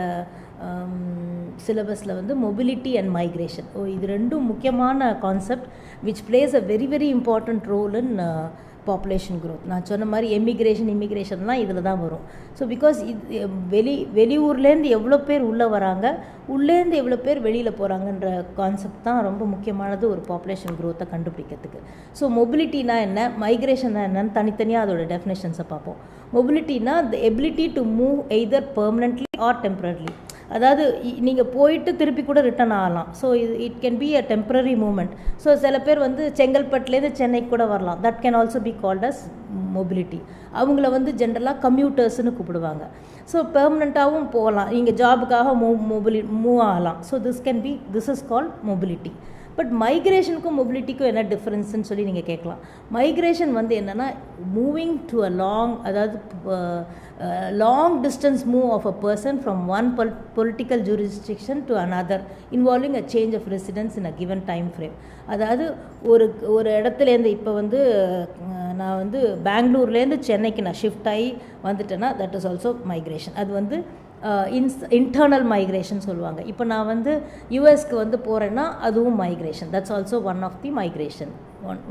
சிலபஸில் வந்து மொபிலிட்டி அண்ட் மைக்ரேஷன். இது ரெண்டும் முக்கியமான concept which plays a very very important role in population growth. நான் சொன்ன மாதிரி இமிக்ரேஷன்லாம் இதில் தான் வரும். ஸோ பிகாஸ் இது வெளியூர்லேருந்து எவ்வளோ பேர் உள்ளே வராங்க, உள்ளேருந்து எவ்வளோ பேர் வெளியில் போகிறாங்கன்ற கான்செப்ட் தான் ரொம்ப முக்கியமானது ஒரு பாப்புலேஷன் க்ரோத்தை கண்டுபிடிக்கிறதுக்கு. ஸோ மொபிலிட்டினா என்ன, மைக்ரேஷன்னா என்னன்னு தனித்தனியாக அதோட டெஃபினேஷன்ஸை பார்ப்போம். மொபிலிட்டினா the ability to move either permanently or temporarily. அதாவது நீங்கள் போயிட்டு திருப்பி கூட ரிட்டர்ன் ஆகலாம். So it can be a temporary movement. So சில பேர் வந்து செங்கல்பட்டுலேருந்து சென்னைக்கு கூட வரலாம். That can also be called as mobility. அவங்கள வந்து ஜென்ரலாக கம்யூட்டர்ஸ்னு கூப்பிடுவாங்க. ஸோ பெர்மனெண்ட்டாகவும் போகலாம், நீங்கள் ஜாபுக்காக மூவ் ஆகலாம். So this is called mobility. But மைக்ரேஷனுக்கும் மொபிலிட்டிக்கும் என்ன டிஃப்ரென்ஸ்ன்னு சொல்லி நீங்கள் கேட்கலாம். மைக்ரேஷன் வந்து என்னென்னா மூவிங் டு அ அதாவது long distance move of a person from one political jurisdiction to another involving a change of residence in a given time frame. அதாவது ஒரு இடத்துலேருந்து இப்போ வந்து நான் வந்து பெங்களூர்லேருந்து சென்னைக்கு நான் ஷிஃப்ட் ஆகி வந்துட்டேன்னா தட் இஸ் ஆல்சோ மைக்ரேஷன். அது வந்து இன்டர்னல் மைக்ரேஷன் சொல்லுவாங்க. இப்போ நான் வந்து யூஎஸ்க்கு வந்து போகிறேன்னா அதுவும் migration. That's also one of the migration,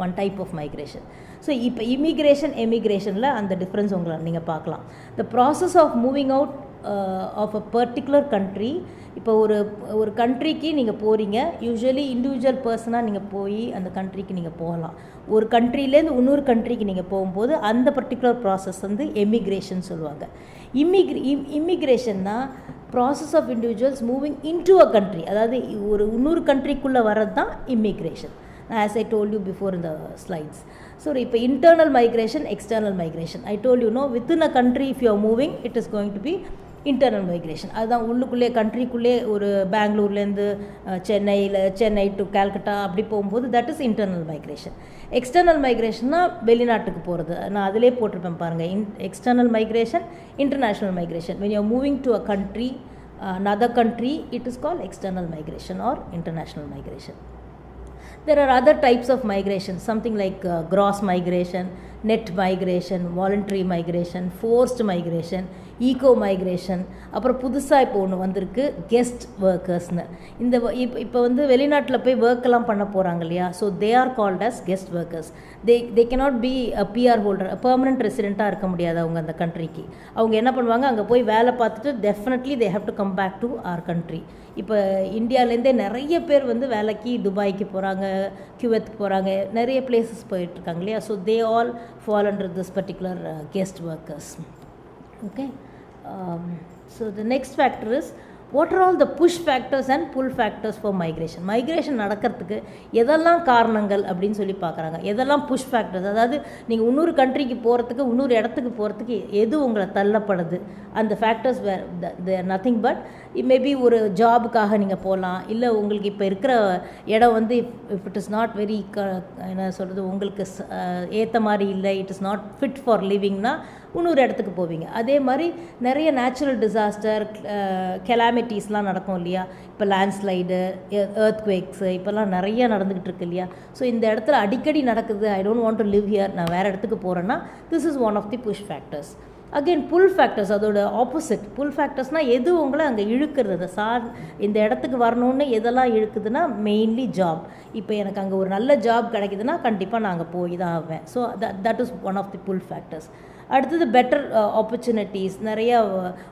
one type of migration. So இப்போ எமிக்ரேஷனில் அந்த டிஃப்ரென்ஸ் உங்களை நீங்கள் பார்க்கலாம். The process of moving out of a particular country. இப்போ ஒரு கண்ட்ரிக்கு நீங்கள் போகிறீங்க, யூஸ்வலி இண்டிவிஜுவல் பர்சனாக நீங்கள் போய் அந்த கண்ட்ரிக்கு நீங்கள் போகலாம். ஒரு கண்ட்ரிலேருந்து இன்னொரு கண்ட்ரிக்கு நீங்கள் போகும்போது அந்த பர்டிகுலர் ப்ராசஸ் வந்து எமிக்ரேஷன் சொல்லுவாங்க. இமிக்ரேஷன்னா process of individuals moving into a country, அதாவது ஒரு இன்னொரு கண்ட்ரிக்குள்ளே வர்றது தான் immigration. as I told you before in the slides. So இப்போ internal migration, external migration. I told you, no, within a country if you are moving, it is going to be internal migration. அதுதான் உள்ளுக்குள்ளே கண்ட்ரிக்குள்ளே ஒரு பெங்களூர்லேருந்து Chennai to Calcutta அப்படி போகும்போது that is internal migration. External மைக்ரேஷன்னா வெளிநாட்டுக்கு போகிறது. நான் அதிலே போட்டிருப்பேன் பாருங்கள், external migration, international migration. when you are moving to a country, another country, it is called external migration or international migration. There are other types of migration, something like gross migration, net migration, voluntary migration, forced migration, eco migration. அப்புறம் புதுசாக இப்போ ஒன்று வந்திருக்கு guest ஒர்க்கர்ஸ்னு. இப்போ வந்து வெளிநாட்டில் போய் ஒர்க்கெல்லாம் பண்ண போகிறாங்க இல்லையா. So they are called as guest workers. They cannot be a PR holder, permanent ரெசிடெண்ட்டாக இருக்க முடியாது அவங்க அந்த கண்ட்ரிக்கு. அவங்க என்ன பண்ணுவாங்க, அங்கே போய் வேலை பார்த்துட்டு definitely they have to come back to our country. இப்போ இந்தியாவிலேருந்தே நிறைய பேர் வந்து வேலைக்கு துபாய்க்கு போகிறாங்க, குவைத்துக்கு போகிறாங்க, நிறைய பிளேசஸ் போயிட்டுருக்காங்க இல்லையா. So they all fall under this particular guest workers. Okay. So the next factor is what are all the push factors and pull factors for migration. Migration நடக்கிறதுக்கு எதெல்லாம் காரணங்கள் அப்படின்னு சொல்லி பார்க்குறாங்க. எதெல்லாம் புஷ் ஃபேக்டர்ஸ், அதாவது நீங்கள் இன்னொரு கண்ட்ரிக்கு போகிறதுக்கு, இன்னொரு இடத்துக்கு போகிறதுக்கு எது உங்களை தள்ளப்படுது, அந்த factors there nothing but maybe ஒரு ஜாபுக்காக நீங்கள் போகலாம், இல்லை உங்களுக்கு இப்போ இருக்கிற இடம் வந்து if it is not very என்ன சொல்கிறது, உங்களுக்கு ஏற்ற மாதிரி இல்லை, it is not fit for லிவிங்னா இன்னொரு இடத்துக்கு போவீங்க. அதே மாதிரி நிறைய நேச்சுரல் டிசாஸ்டர், கெலாமிட்டிஸ்லாம் நடக்கும் இல்லையா, இப்போ லேண்ட்ஸ்லைடு, எர்த்குவேக்ஸு இப்போல்லாம் நிறைய நடந்துக்கிட்டு இருக்கு இல்லையா. ஸோ இந்த இடத்துல அடிக்கடி நடக்குது, I don't want to live here, நான் வேறு இடத்துக்கு போகிறேன்னா this is one of the push factors. Again pull factors, அதோட ஆப்போசிட். புல் ஃபேக்டர்ஸ்னால் எது உங்களை அங்கே இழுக்கிறது, இந்த இடத்துக்கு வரணுன்னு எதெல்லாம் இழுக்குதுன்னா மெயின்லி ஜாப். இப்போ எனக்கு அங்கே ஒரு நல்ல ஜாப் கிடைக்குதுன்னா கண்டிப்பாக நான் அங்கே போய் தான் ஆவேன். So that is one of the pull factors. அடுத்தது பெட்டர் ஆப்பர்ச்சுனிட்டிஸ், நிறையா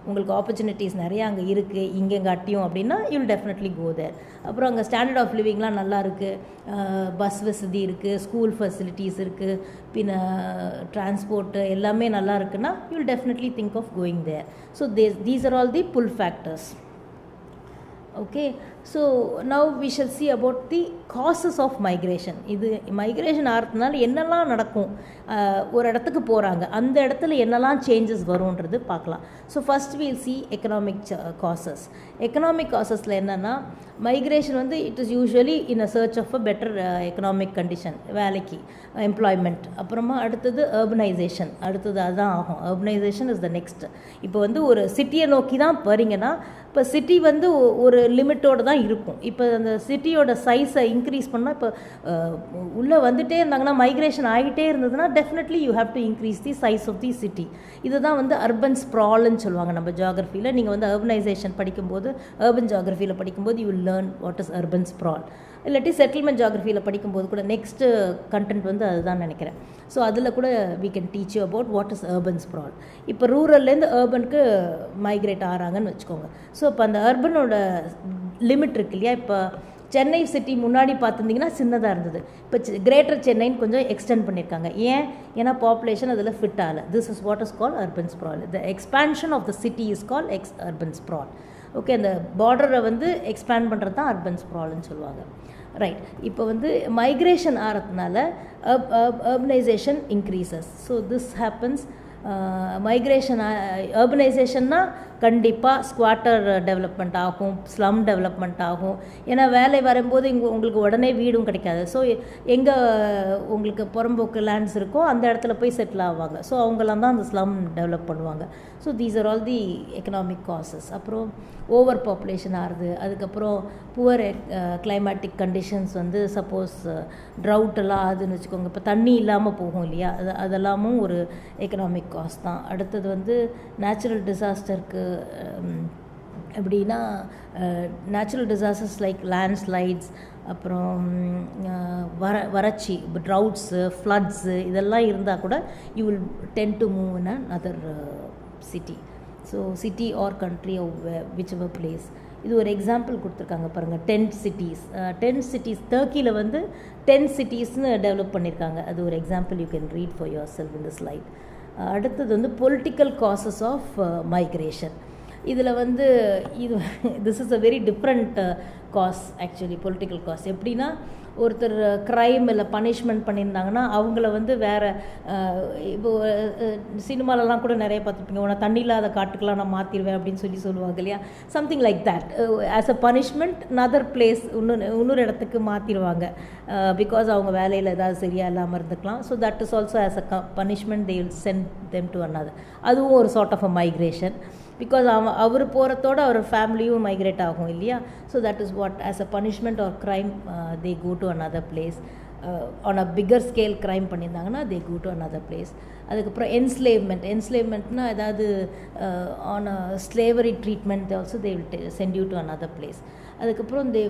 உங்களுக்கு ஆப்பர்ச்சுனிட்டிஸ் நிறையா அங்கே இருக்குது இங்கே காட்டியும் அப்படின்னா you will definitely go there. அப்புறம் அங்கே ஸ்டாண்டர்ட் ஆஃப் லிவிங்லாம் நல்லா இருக்குது, பஸ் வசதி இருக்குது, ஸ்கூல் ஃபெசிலிட்டிஸ் இருக்குது, பின்ன டிரான்ஸ்போர்ட்டு எல்லாமே நல்லா இருக்குன்னா you will definitely think of going there. So these are all the pull factors. Okay, so now we shall see about the causes of migration. இது மைக்ரேஷன் ஆகிறதுனால என்னெல்லாம் நடக்கும், ஒரு இடத்துக்கு போகிறாங்க அந்த இடத்துல என்னெல்லாம் சேஞ்சஸ் வரும்ன்றது பார்க்கலாம். So first we'll see economic causes. Economic காசஸில் என்னென்னா மைக்ரேஷன் வந்து it is usually in a search of a better economic condition, வேலைக்கு, எம்ப்ளாய்மெண்ட். அப்புறமா அடுத்தது அர்பனைசேஷன், அடுத்தது அதுதான் ஆகும். Urbanisation is the next. இப்போ வந்து ஒரு சிட்டியை நோக்கி தான் போகிறீங்கன்னா இப்போ சிட்டி வந்து ஒரு லிமிட்டோடு தான் இருக்கும். இப்போ அந்த சிட்டியோட சைஸை இன்க்ரீஸ் பண்ணால், இப்போ உள்ளே வந்துகிட்டே இருந்தாங்கன்னா மைக்ரேஷன் ஆகிட்டே இருந்ததுன்னா definitely you have to increase the size of the city. இதுதான் வந்து அர்பன் ஸ்ப்ரால்னு சொல்லுவாங்க நம்ம ஜியாகிரஃபியில். நீங்கள் வந்து அர்பனைசேஷன் படிக்கும்போது, அர்பன் ஜியாகிரஃபியில் படிக்கும்போது you will learn what is urban sprawl. இல்லாட்டி செட்டில்மெண்ட் ஜியாகிரஃபியில் படிக்கும்போது கூட நெக்ஸ்ட்டு கண்டென்ட் வந்து அதுதான் நினைக்கிறேன். ஸோ அதில் கூட we can teach you about what is urban sprawl. இப்போ ரூரல்லேருந்து அர்பனுக்கு மைக்ரேட் ஆகிறாங்கன்னு வச்சுக்கோங்க. ஸோ இப்போ அந்த அர்பனோட லிமிட் இருக்கு இல்லையா, இப்போ சென்னை சிட்டி முன்னாடி பார்த்துருந்தீங்கன்னா சின்னதாக இருந்தது, இப்போ கிரேட்டர் சென்னைன்னு கொஞ்சம் எக்ஸ்டெண்ட் பண்ணியிருக்காங்க. ஏன்னா பாப்புலேஷன் அதில் ஃபிட் ஆகலை. This is what is call urban sprawl. The expansion of the city is call urban sprawl. Okay, அந்த பார்டரை வந்து எக்ஸ்பேண்ட் பண்ணுறது தான் அர்பன் ஸ்ப்ரால்னு சொல்லுவாங்க. ரைட், இப்போ வந்து மைக்ரேஷன் ஆகிறதுனால urbanisation increases. So this happens. Migration அர்பனைசேஷன்னா கண்டிப்பாக ஸ்குவாட்டர் டெவலப்மெண்ட் ஆகும், ஸ்லம் டெவலப்மெண்ட் ஆகும். ஏன்னா வேலை வரும்போது உங்களுக்கு உடனே வீடும் கிடைக்காது. ஸோ எங்கே உங்களுக்கு புறம்போக்கு லேண்ட்ஸ் இருக்கோ அந்த இடத்துல போய் செட்டில் ஆவாங்க. ஸோ அவங்களாம் தான் அந்த ஸ்லம் டெவலப் பண்ணுவாங்க. So these are all the economic causes. அப்புறம் ஓவர் பாப்புலேஷன் ஆகுது. அதுக்கப்புறம் புவர் கிளைமேட்டிக் கண்டிஷன்ஸ் வந்து சப்போஸ் ட்ரவுட் எல்லாம் ஆகுதுன்னு வச்சுக்கோங்க, இப்போ தண்ணி இல்லாமல் போகும் இல்லையா, அதெல்லாமும் ஒரு எக்கனாமிக் காஸ்ட் தான். அடுத்தது வந்து நேச்சுரல் டிசாஸ்டருக்கு எப்படின்னா நேச்சுரல் டிசாஸ்டர்ஸ் லைக் லேண்ட்ஸ்லைட்ஸ், அப்புறம் வறட்சி, ட்ரவுட்ஸு, ஃப்ளட்ஸு இதெல்லாம் இருந்தால் கூட you will ten to move in another city. So city our country which ever place. இது ஒரு எக்ஸாம்பிள் கொடுத்துருக்காங்க பாருங்கள், 10 cities டர்க்கியில் வந்து 10 cities டெவலப் பண்ணியிருக்காங்க. அது ஒரு example you can read for yourself in the slide. அடுத்தது வந்து பொலிட்டிக்கல் காசஸ் ஆஃப் மைக்ரேஷன். இதில் வந்து this is a very different cause actually. Political cause எப்படின்னா, ஒருத்தர் க்ரைம் இல்லை பனிஷ்மெண்ட் பண்ணியிருந்தாங்கன்னா அவங்கள வந்து வேறு, இப்போ சினிமாலலாம் கூட நிறைய பார்த்துருப்பீங்க, உன்னை தண்ணி இல்லாத காட்டுக்கெலாம் நான் மாற்றிடுவேன் அப்படின்னு சொல்லுவாங்க இல்லையா. Something like that. As a punishment another place, இன்னொரு இடத்துக்கு மாற்றிடுவாங்க. பிகாஸ் அவங்க வேலையில் ஏதாவது சரியாக இல்லாமல் இருந்துக்கலாம். So that is also as a punishment they will send them to another. அதுவும் ஒரு sort of a migration. Because அவர் போகிறதோட அவர் ஃபேமிலியும் மைக்ரேட் ஆகும் இல்லையா. So that is what as a punishment or crime they go to another place. On a bigger scale crime பண்ணியிருந்தாங்கன்னா they go to another place. அதுக்கப்புறம் என்ஸ்லேவ்மெண்ட்னா ஏதாவது on a slavery treatment also they will send you to another place. அதுக்கப்புறம் தே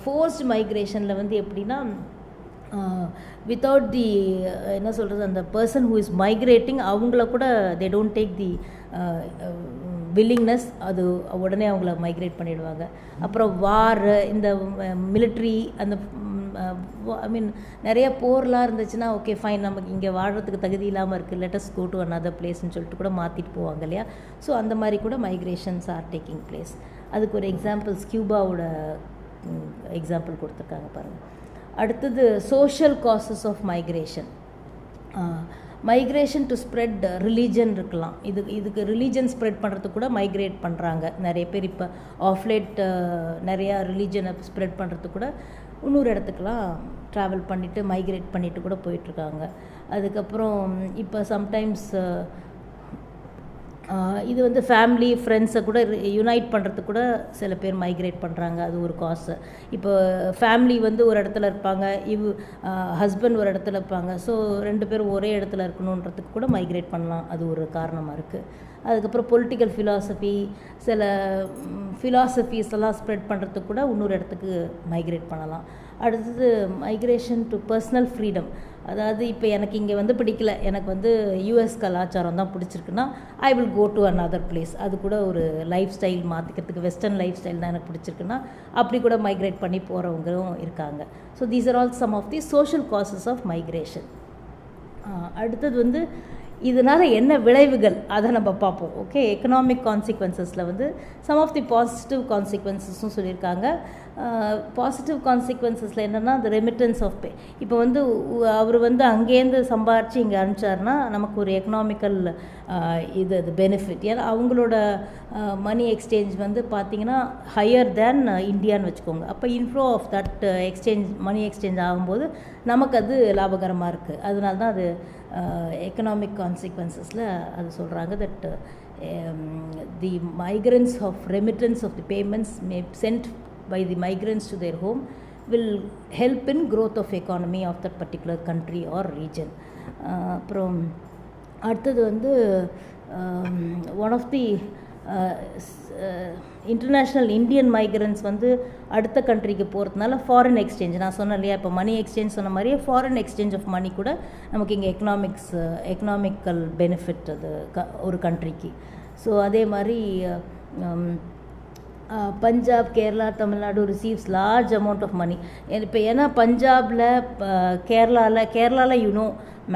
forced மைக்ரேஷனில் வந்து எப்படின்னா, without தி என்ன சொல்கிறது, அந்த பர்சன் ஹூ இஸ் மைக்ரேட்டிங் அவங்கள கூட they don't take the willingness, அது உடனே அவங்கள மைக்ரேட் பண்ணிடுவாங்க. அப்புறம் வார், இந்த மிலிட்ரி, அந்த ஐ மீன் நிறைய போர்லாம் இருந்துச்சுன்னா ஓகே ஃபைன், நமக்கு இங்கே வாழ்கிறதுக்கு தகுதி இல்லாமல் இருக்குது, லெட்டஸ் கோ டு another பிளேஸ்ன்னு சொல்லிட்டு கூட மாற்றிட்டு போவாங்க இல்லையா. ஸோ அந்த மாதிரி கூட மைக்ரேஷன்ஸ் ஆர் டேக்கிங் பிளேஸ். அதுக்கு ஒரு எக்ஸாம்பிள்ஸ் கியூபாவோட எக்ஸாம்பிள் கொடுத்துருக்காங்க பாருங்கள். அடுத்தது social causes of migration. Migration to spread religion இருக்கலாம். இதுக்கு ரிலீஜன் ஸ்ப்ரெட் பண்ணுறதுக்கு கூட மைக்ரேட் பண்ணுறாங்க நிறைய பேர். இப்போ ஆஃப்லேட் நிறையா ரிலீஜனை ஸ்ப்ரெட் பண்ணுறதுக்கு கூட இன்னொரு இடத்துக்குலாம் ட்ராவல் பண்ணிவிட்டு மைக்ரேட் பண்ணிவிட்டு கூட போயிட்டுருக்காங்க. அதுக்கப்புறம் இப்போ சம்டைம்ஸ் இது வந்து ஃபேமிலி ஃப்ரெண்ட்ஸை கூட யுனைட் பண்ணுறதுக்கு கூட சில பேர் மைக்ரேட் பண்ணுறாங்க. அது ஒரு காசு. இப்போ ஃபேமிலி வந்து ஒரு இடத்துல இருப்பாங்க, ஹஸ்பண்ட் ஒரு இடத்துல இருப்பாங்க. ஸோ 2 பேரும் ஒரே இடத்துல இருக்கணுன்றதுக்கு கூட மைக்ரேட் பண்ணலாம். அது ஒரு காரணமாக இருக்குது. அதுக்கப்புறம் பொலிட்டிக்கல் ஃபிலாசபி, சில ஃபிலாசபிஸ் எல்லாம் ஸ்ப்ரெட் பண்ணுறதுக்கு கூட இன்னொரு இடத்துக்கு மைக்ரேட் பண்ணலாம். அடுத்தது மைக்ரேஷன் டு பர்சனல் ஃப்ரீடம். அதாவது இப்போ எனக்கு இங்கே வந்து பிடிக்கல, எனக்கு வந்து யூஎஸ் கலாச்சாரம் தான் பிடிச்சிருக்குன்னா I will go to another place. அது கூட ஒரு லைஃப் ஸ்டைல் மாற்றிக்கிறதுக்கு, வெஸ்டர்ன் லைஃப் ஸ்டைல் தான் எனக்கு பிடிச்சிருக்குன்னா அப்படி கூட மைக்ரேட் பண்ணி போகிறவங்களும் இருக்காங்க. So these are all some of the social causes of migration. அடுத்தது வந்து இதனால் என்ன விளைவுகள் அதை நம்ம பார்ப்போம். ஓகே, எக்கனாமிக் கான்சிக்வன்சஸில் வந்து சம் ஆஃப் தி பாசிட்டிவ் கான்சிக்வன்சஸும் சொல்லியிருக்காங்க. பாசிட்டிவ் கான்சிக்வன்சஸில் என்னென்னா the remittance ஆஃப் பே. இப்போ வந்து அவர் வந்து அங்கேருந்து சம்பாரித்து இங்கே அனுப்பிச்சார்னா நமக்கு ஒரு எக்கனாமிக்கல் இது பெனிஃபிட். ஏன்னா அவங்களோட மணி எக்ஸ்சேஞ்ச் வந்து பார்த்திங்கன்னா ஹையர் தேன் இந்தியான்னு வச்சுக்கோங்க. அப்போ inflow of that exchange, money exchange ஆகும்போது நமக்கு அது லாபகரமாக இருக்குது. அதனால தான் அது எக்கனாமிக் கான்சிக்வன்சஸில் அது சொல்கிறாங்க. That the migrants of remittance of the payments may sent by the migrants to their home will help in growth of economy of that particular country or region. அப்புறம் அடுத்தது வந்து one of the international Indian migrants வந்து அடுத்த கண்ட்ரிக்கு போகிறதுனால foreign exchange, நான் சொன்னேன் இல்லையா, இப்போ மணி எக்ஸ்சேஞ்ச் சொன்ன மாதிரியே ஃபாரின் எக்ஸ்சேஞ்ச் ஆஃப் மணி கூட நமக்கு இங்கே எக்கனாமிக்கல் பெனிஃபிட் அது ஒரு கண்ட்ரிக்கு. ஸோ அதே மாதிரி Punjab, Kerala, Tamil Nadu receives large amount of money. இப்போ ஏன்னா பஞ்சாபில், கேரளாவில் யூனோ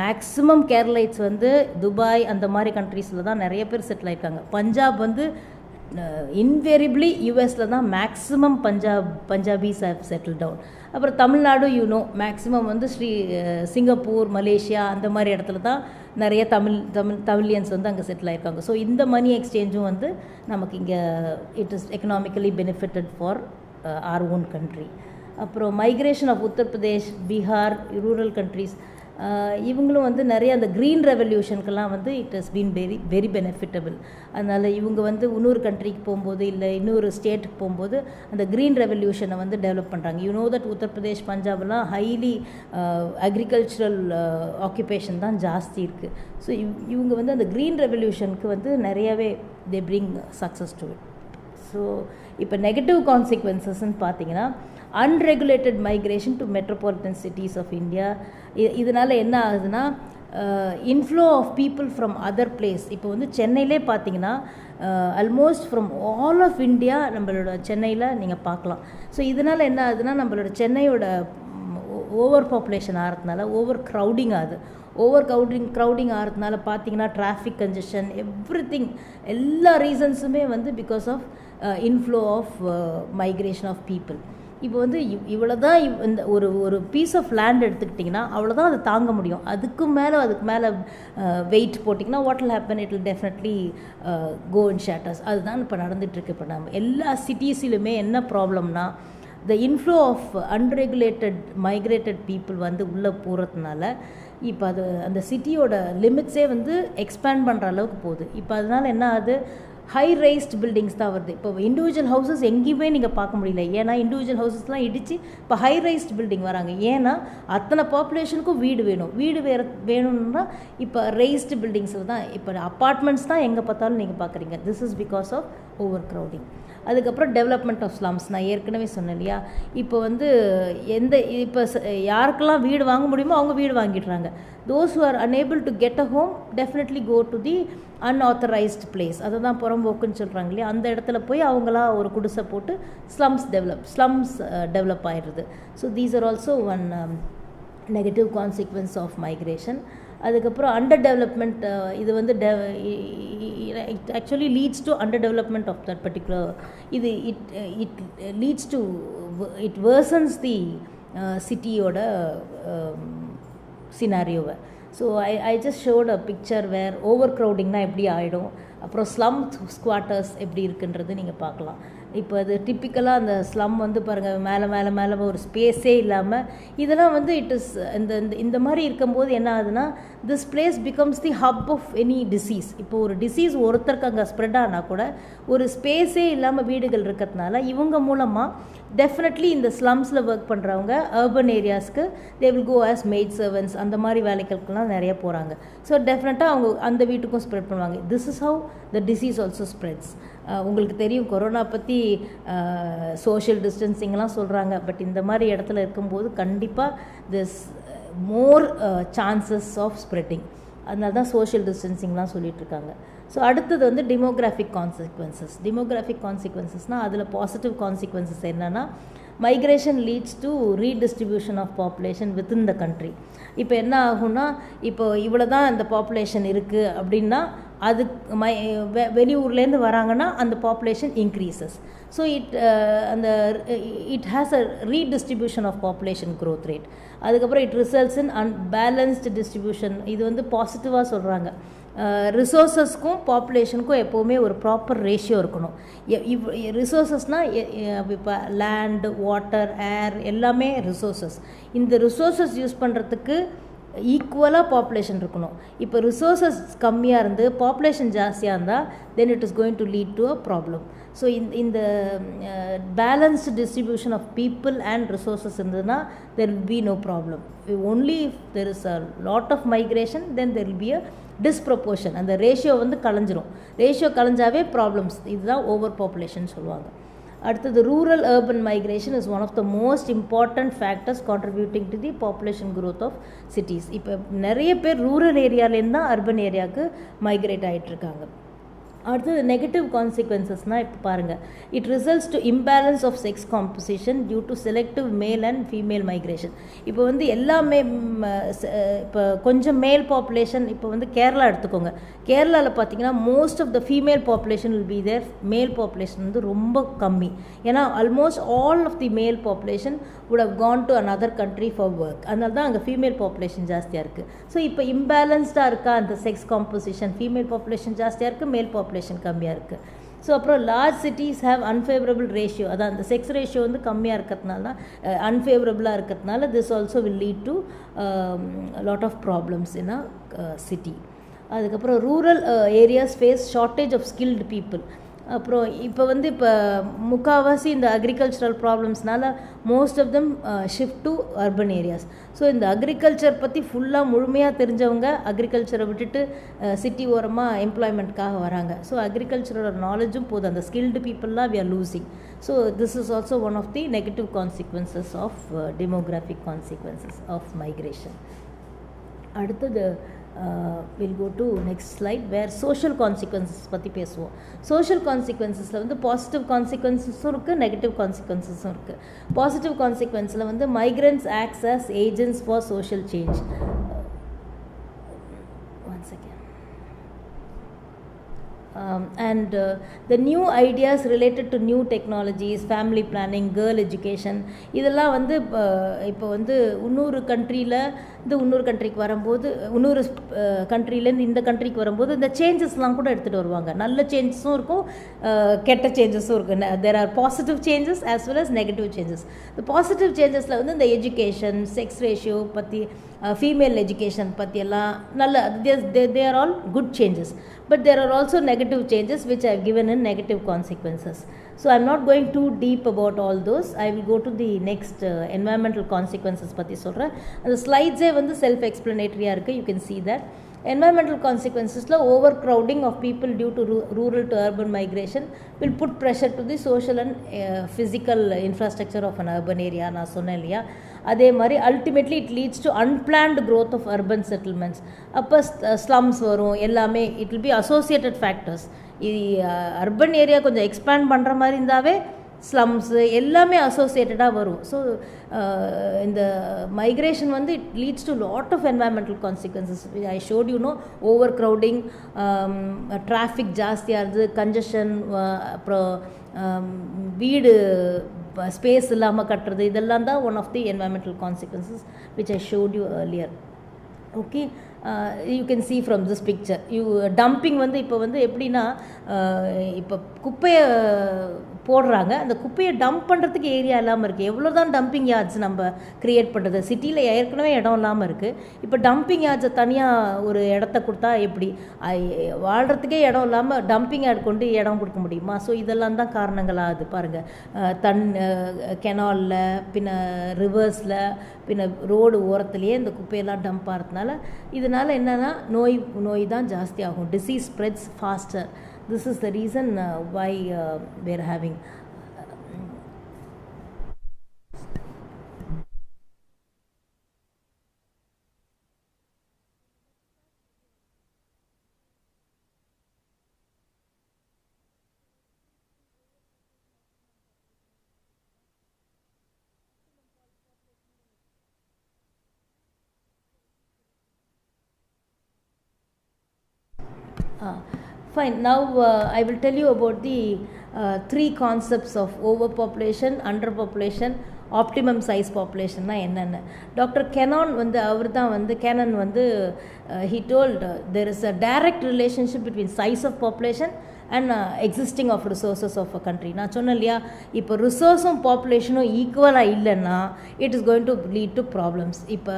மேக்ஸிமம் கேரளைட்ஸ் வந்து துபாய் அந்த மாதிரி கண்ட்ரீஸில் தான் நிறைய பேர் செட்டில் ஆகிருக்காங்க. பஞ்சாப் வந்து இன்வேரியபிளி யூஎஸில் தான் மேக்ஸிமம் பஞ்சாபீஸ் ஹேவ் செட்டில் டவுன். அப்புறம் தமிழ்நாடு யூனோ மேக்ஸிமம் வந்து சிங்கப்பூர், மலேசியா அந்த மாதிரி இடத்துல தான் நிறைய தமிழியன்ஸ் வந்து அங்கே செட்டில் ஆகிருக்காங்க. ஸோ இந்த மணி எக்ஸ்சேஞ்சும் வந்து நமக்கு இங்கே it is economically benefited for our own country. அப்புறம் migration of Uttar Pradesh, Bihar, rural countries, இவங்களும் வந்து நிறைய அந்த க்ரீன் ரெவல்யூஷனுக்கெல்லாம் வந்து இட் ஹஸ் பீன் வெரி பெனிஃபிட்டபிள். அதனால் இவங்க வந்து இன்னொரு கண்ட்ரிக்கு போகும்போது இல்லை இன்னொரு ஸ்டேட்டுக்கு போகும்போது அந்த க்ரீன் ரெவல்யூஷனை வந்து டெவலப் பண்ணுறாங்க. You know that Uttar Pradesh, பஞ்சாப்லாம் highly agricultural occupation தான் ஜாஸ்தி இருக்குது. ஸோ இவங்க வந்து அந்த க்ரீன் ரெவல்யூஷனுக்கு வந்து நிறையவே they bring success to it. So இப்போ நெகட்டிவ் கான்சிக்வன்சஸ்ன்னு பார்த்தீங்கன்னா unregulated migration to metropolitan cities of India. இதனால் என்ன ஆகுதுன்னா inflow of people from other place. இப்போ வந்து சென்னையிலே பார்த்தீங்கன்னா almost from all of India நம்மளோட சென்னையில் நீங்கள் பார்க்கலாம். ஸோ இதனால் என்ன ஆகுதுன்னா நம்மளோட சென்னையோட ஓவர் பாப்புலேஷன் ஆகிறதுனால ஓவர் க்ரௌடிங் ஆகுது. க்ரௌடிங் ஆகிறதுனால பார்த்தீங்கன்னா டிராஃபிக் கன்ஜெஷன், எவ்ரிதிங், எல்லா ரீசன்ஸுமே வந்து because of inflow of migration of people. இப்போ வந்து இவ்வளோ தான் இந்த ஒரு பீஸ் ஆஃப் லேண்ட் எடுத்துக்கிட்டிங்கன்னா அவ்வளோதான் அது தாங்க முடியும். அதுக்கு மேலே வெயிட் போட்டிங்கன்னா what will happen, it will definitely go in shatters. அதுதான் இப்போ நடந்துகிட்ருக்கு. இப்போ நம்ம எல்லா சிட்டிஸிலுமே என்ன ப்ராப்ளம்னா the inflow of unregulated migrated people வந்து உள்ளே போகிறதுனால இப்போ அது அந்த சிட்டியோட லிமிட்ஸே வந்து எக்ஸ்பேண்ட் பண்ணுற அளவுக்கு போகுது. இப்போ அதனால் என்ன ஆகுது, ஹை ரைஸ்ட் பில்டிங்ஸ் தான் வருது. இப்போ இண்டிவிஜுவல் ஹவுசஸ் எங்கேயுமே நீங்கள் பார்க்க முடியல. ஏன்னா இண்டிவிஜுவல் ஹவுசஸ்லாம் இடித்து இப்போ ஹை ரைஸ்ட் பில்டிங் வராங்க. ஏன்னா அத்தனை பாப்புலேஷனுக்கும் வீடு வேணும்னா இப்போ ரைஸ்டு பில்டிங்ஸில் தான், இப்போ அப்பார்ட்மெண்ட்ஸ் தான் எங்கே பார்த்தாலும் நீங்கள் பார்க்குறீங்க. This is because of over crowding. அதுக்கப்புறம் டெவலப்மெண்ட் ஆஃப் ஸ்லம்ஸ், நான் ஏற்கனவே சொன்னேன் இல்லையா. இப்போ வந்து இப்போ யாருக்கெல்லாம் வீடு வாங்க முடியுமோ அவங்க வீடு வாங்கிடுறாங்க. Those who are unable to get a home definitely go to the unauthorised place. அதை தான் புறம்போக்குன்னு சொல்கிறாங்க இல்லையா. அந்த இடத்துல போய் அவங்களா ஒரு குடிசை போட்டு ஸ்லம்ஸ் டெவலப் ஆயிடுது. So these are also one negative consequence of migration. அதுக்கப்புறம் அண்டர் டெவலப்மெண்ட், இது வந்து it actually leads to underdevelopment of that particular, it leads to, it worsens the சிட்டியோட சினாரியோவை. So I just showed a picture where over க்ரௌடிங்னா எப்படி ஆகிடும், அப்புறம் slum ஸ்குவாட்டர்ஸ் எப்படி இருக்குன்றது நீங்கள் பார்க்கலாம். இப்போ அது டிப்பிக்கலாக அந்த ஸ்லம் வந்து பாருங்கள், மேலே மேலே மேலே ஒரு ஸ்பேஸே இல்லாமல், இதெல்லாம் வந்து இட் இஸ் இந்த மாதிரி இருக்கும்போது என்ன ஆகுதுன்னா, this place becomes the hub of any disease. இப்போ ஒரு டிசீஸ் ஒருத்தருக்கு அங்கே ஸ்ப்ரெட் ஆனால் கூட ஒரு ஸ்பேஸே இல்லாமல் வீடுகள் இருக்கிறதுனால இவங்க மூலமாக டெஃபினெட்லி இந்த ஸ்லம்ஸில் ஒர்க் பண்ணுறவங்க அர்பன் ஏரியாஸ்க்கு they will go as maid servants, அந்த மாதிரி வேலைகளுக்கெல்லாம் நிறைய போகிறாங்க. ஸோ டெஃபினட்டாக அவங்க அந்த வீட்டுக்கும் ஸ்ப்ரெட் பண்ணுவாங்க. This is how the disease also spreads. உங்களுக்கு தெரியும் கொரோனா பற்றி சோஷியல் டிஸ்டன்சிங்லாம் சொல்கிறாங்க, பட் இந்த மாதிரி இடத்துல இருக்கும்போது கண்டிப்பாக this more chances of spreading. அதனால தான் சோஷியல் டிஸ்டன்சிங்லாம் சொல்லிகிட்ருக்காங்க. ஸோ அடுத்தது வந்து டெமோகிராஃபிக் கான்சிக்வன்சஸ். டெமோகிராஃபிக் கான்சிக்வன்சஸ்னால் அதில் பாசிட்டிவ் கான்சிக்வன்சஸ் என்னென்னா, migration leads to redistribution of population within the country. இப்போ என்ன ஆகும்னா, இப்போ இவ்வளோ தான் இந்த பாப்புலேஷன் இருக்குது அப்படின்னா, அது வெளியூர்லேருந்து வராங்கன்னா அந்த population increases. So it has a redistribution of population growth rate. அதுக்கப்புறம் it results in unbalanced distribution. இது வந்து பாசிட்டிவாக சொல்கிறாங்க. ரிசோர்ஸஸ்க்கும் பாப்புலேஷனுக்கும் எப்போவுமே ஒரு ப்ராப்பர் ரேஷியோ இருக்கணும். ரிசோர்ஸஸ்னால் இப்போ லேண்டு, வாட்டர், ஏர் எல்லாமே ரிசோர்ஸஸ். இந்த ரிசோர்ஸஸ் யூஸ் பண்ணுறதுக்கு ஈக்குவலாக பாப்புலேஷன் இருக்கணும். இப்போ ரிசோர்ஸஸ் கம்மியாக இருந்து பாப்புலேஷன் ஜாஸ்தியாக இருந்தால் then it is going to lead to a problem. So இந்த balanced distribution of people and resources இருந்ததுன்னா there will be no problem. Only if there is a lot of migration then there will be a disproportion. அந்த ratio வந்து கலைஞ்சிரும். Ratio கலைஞ்சாவே problems. இதுதான் over population சொல்லுவாங்க. அடுத்தது rural urban migration is one of the most important factors contributing to the population growth of cities. இப்போ நிறைய பேர் ரூரல் ஏரியாலேருந்து தான் அர்பன் ஏரியாவுக்கு மைக்ரேட் ஆகிட்டுருக்காங்க. அடுத்தது நெகட்டிவ் கான்சிக்வன்சஸ்னால் இப்போ பாருங்கள், it results to imbalance of sex composition due to selective male and female migration. இப்போ வந்து எல்லாமே இப்போ கொஞ்சம் மேல் பாப்புலேஷன், இப்போ வந்து கேரளா எடுத்துக்கோங்க. கேரளாவில் பார்த்தீங்கன்னா most of the female population will be there. Male population வந்து ரொம்ப கம்மி. ஏன்னா ஆல்மோஸ்ட் ஆல் ஆஃப் தி மேல் population would have gone to another country for work. அதனால தான் அங்கே ஃபீமேல் பாப்புலேஷன் ஜாஸ்தியாக இருக்குது. ஸோ இப்போ இம்பேலன்ஸ்டாக இருக்கா அந்த செக்ஸ் காம்போசிஷன், ஃபீமேல் பாப்புலேஷன் ஜாஸ்தியாக இருக்குது, மேல் பாப்புலேஷன் கம்மியாக இருக்குது. ஸோ அப்புறம் large cities have unfavourable ratio, அதான் அந்த செக்ஸ் ரேஷியோ வந்து கம்மியாக இருக்கிறதுனால தான் அன்ஃபேவரபுளாக இருக்கிறதுனால this also will lead to lot of problems in a city. அதுக்கப்புறம் rural areas face shortage of skilled people. அப்புறம் இப்போ வந்து இப்போ முக்கால்வாசி இந்த அக்ரிகல்ச்சரல் ப்ராப்ளம்ஸ்னால most of them shift to urban areas. So இந்த அக்ரிகல்ச்சர் பற்றி ஃபுல்லாக முழுமையாக தெரிஞ்சவங்க அக்ரிகல்ச்சரை விட்டுட்டு சிட்டி ஓரமாக எம்ப்ளாய்மெண்ட்காக வராங்க. ஸோ அக்ரிகல்ச்சரோட நாலேஜும் போதும், அந்த ஸ்கில்டு பீப்புளெலாம் we are losing. So this is also one of the negative consequences of demographic consequences of migration. அடுத்தது we'll go to next slide where social consequences பற்றி பேசுவோம். சோஷியல் கான்சிக்வன்சஸில் வந்து பாசிட்டிவ் கான்சிக்வன்சஸும் இருக்குது, நெகட்டிவ் கான்சிக்வன்சஸும் இருக்குது. பாசிட்டிவ் கான்சிக்வன்ஸில் வந்து migrants acts as agents for social change. One second. And the new ideas related to new technologies, family planning, girl education, இதெல்லாம் வந்து இப்போ வந்து இன்னொரு கண்ட்ரியில் இந்த இன்னொரு கண்ட்ரிக்கு வரும்போது, இன்னொரு கண்ட்ரிலேருந்து இந்த கண்ட்ரிக்கு வரும்போது இந்த சேஞ்சஸ்லாம் கூட எடுத்துகிட்டு வருவாங்க. நல்ல சேஞ்சஸும் இருக்கும், கெட்ட சேஞ்சஸும் இருக்கும். There are positive changes as well as negative changes. இந்த பாசிட்டிவ் சேஞ்சஸில் வந்து இந்த எஜுகேஷன், செக்ஸ் ரேஷியோ பற்றி, ஃபீமேல் எஜுகேஷன் பற்றியெல்லாம் நல்ல, they are all good changes. But there are also negative changes which I have given in negative consequences. So I am not going too deep about all those. I will go to the next environmental consequences பற்றி சொல்கிறேன். அந்த ஸ்லைட்ஸே வந்து self எக்ஸ்பிளனேட்டரியாக இருக்குது. You can see that. Environmental consequences la overcrowding of people due to rural to urban migration will put pressure to the social and physical infrastructure of an urban area. Na sonna illaya, adhe mari ultimately it leads to unplanned growth of urban settlements. Appa slums varum ellame, it will be associated factors. Urban area konja expand பண்ற மாதிரி இருந்தாவே ஸ்லம்ஸு எல்லாமே அசோசியேட்டடாக வரும். So இந்த migration வந்து it leads to lot of environmental consequences. I showed you know, over crowding, traffic ஜாஸ்தியாக இருது, congestion, அப்புறம் வீடு ஸ்பேஸ் இல்லாமல் கட்டுறது, இதெல்லாம் தான் one of the environmental consequences which I showed you earlier. Okay, you can see from this picture. Dumping வந்து இப்போ வந்து எப்படின்னா, இப்போ குப்பையை போடுறாங்க, அந்த குப்பையை டம்ப் பண்ணுறதுக்கு ஏரியா இல்லாமல் இருக்குது. எவ்வளோ தான் டம்பிங் யார்ட்ஸ் நம்ம க்ரியேட் பண்ணுறது, சிட்டியில் ஏற்கனவே இடம் இல்லாமல் இருக்குது. இப்போ டம்பிங் யார்ட்ஸை தனியாக ஒரு இடத்த கொடுத்தா எப்படி, வாழ்கிறதுக்கே இடம் இல்லாமல் டம்பிங் யார்டு கொண்டு இடம் கொடுக்க முடியுமா? ஸோ இதெல்லாம் தான் காரணங்களாகுது பாருங்கள். கெனாலில், பின்ன ரிவர்ஸில், பின்ன ரோடு ஓரத்துலேயே இந்த குப்பையெல்லாம் டம்ப் ஆகிறதுனால இதனால் என்னென்னா நோய் தான் ஜாஸ்தி ஆகும். Disease spreads faster. This is the reason why we are having fine. Now I will tell you about the three concepts of overpopulation, underpopulation, optimum size population na enna. Dr. Cannon வந்து அவர் தான் வந்து Cannon வந்து he told there is a direct relationship between size of population and existing of resources of a country. நான் சொன்னேன் இல்லையா, இப்போ ரிசோர்ஸும் பாப்புலேஷனும் ஈக்குவலாக இல்லைன்னா it is going to lead to problems. இப்போ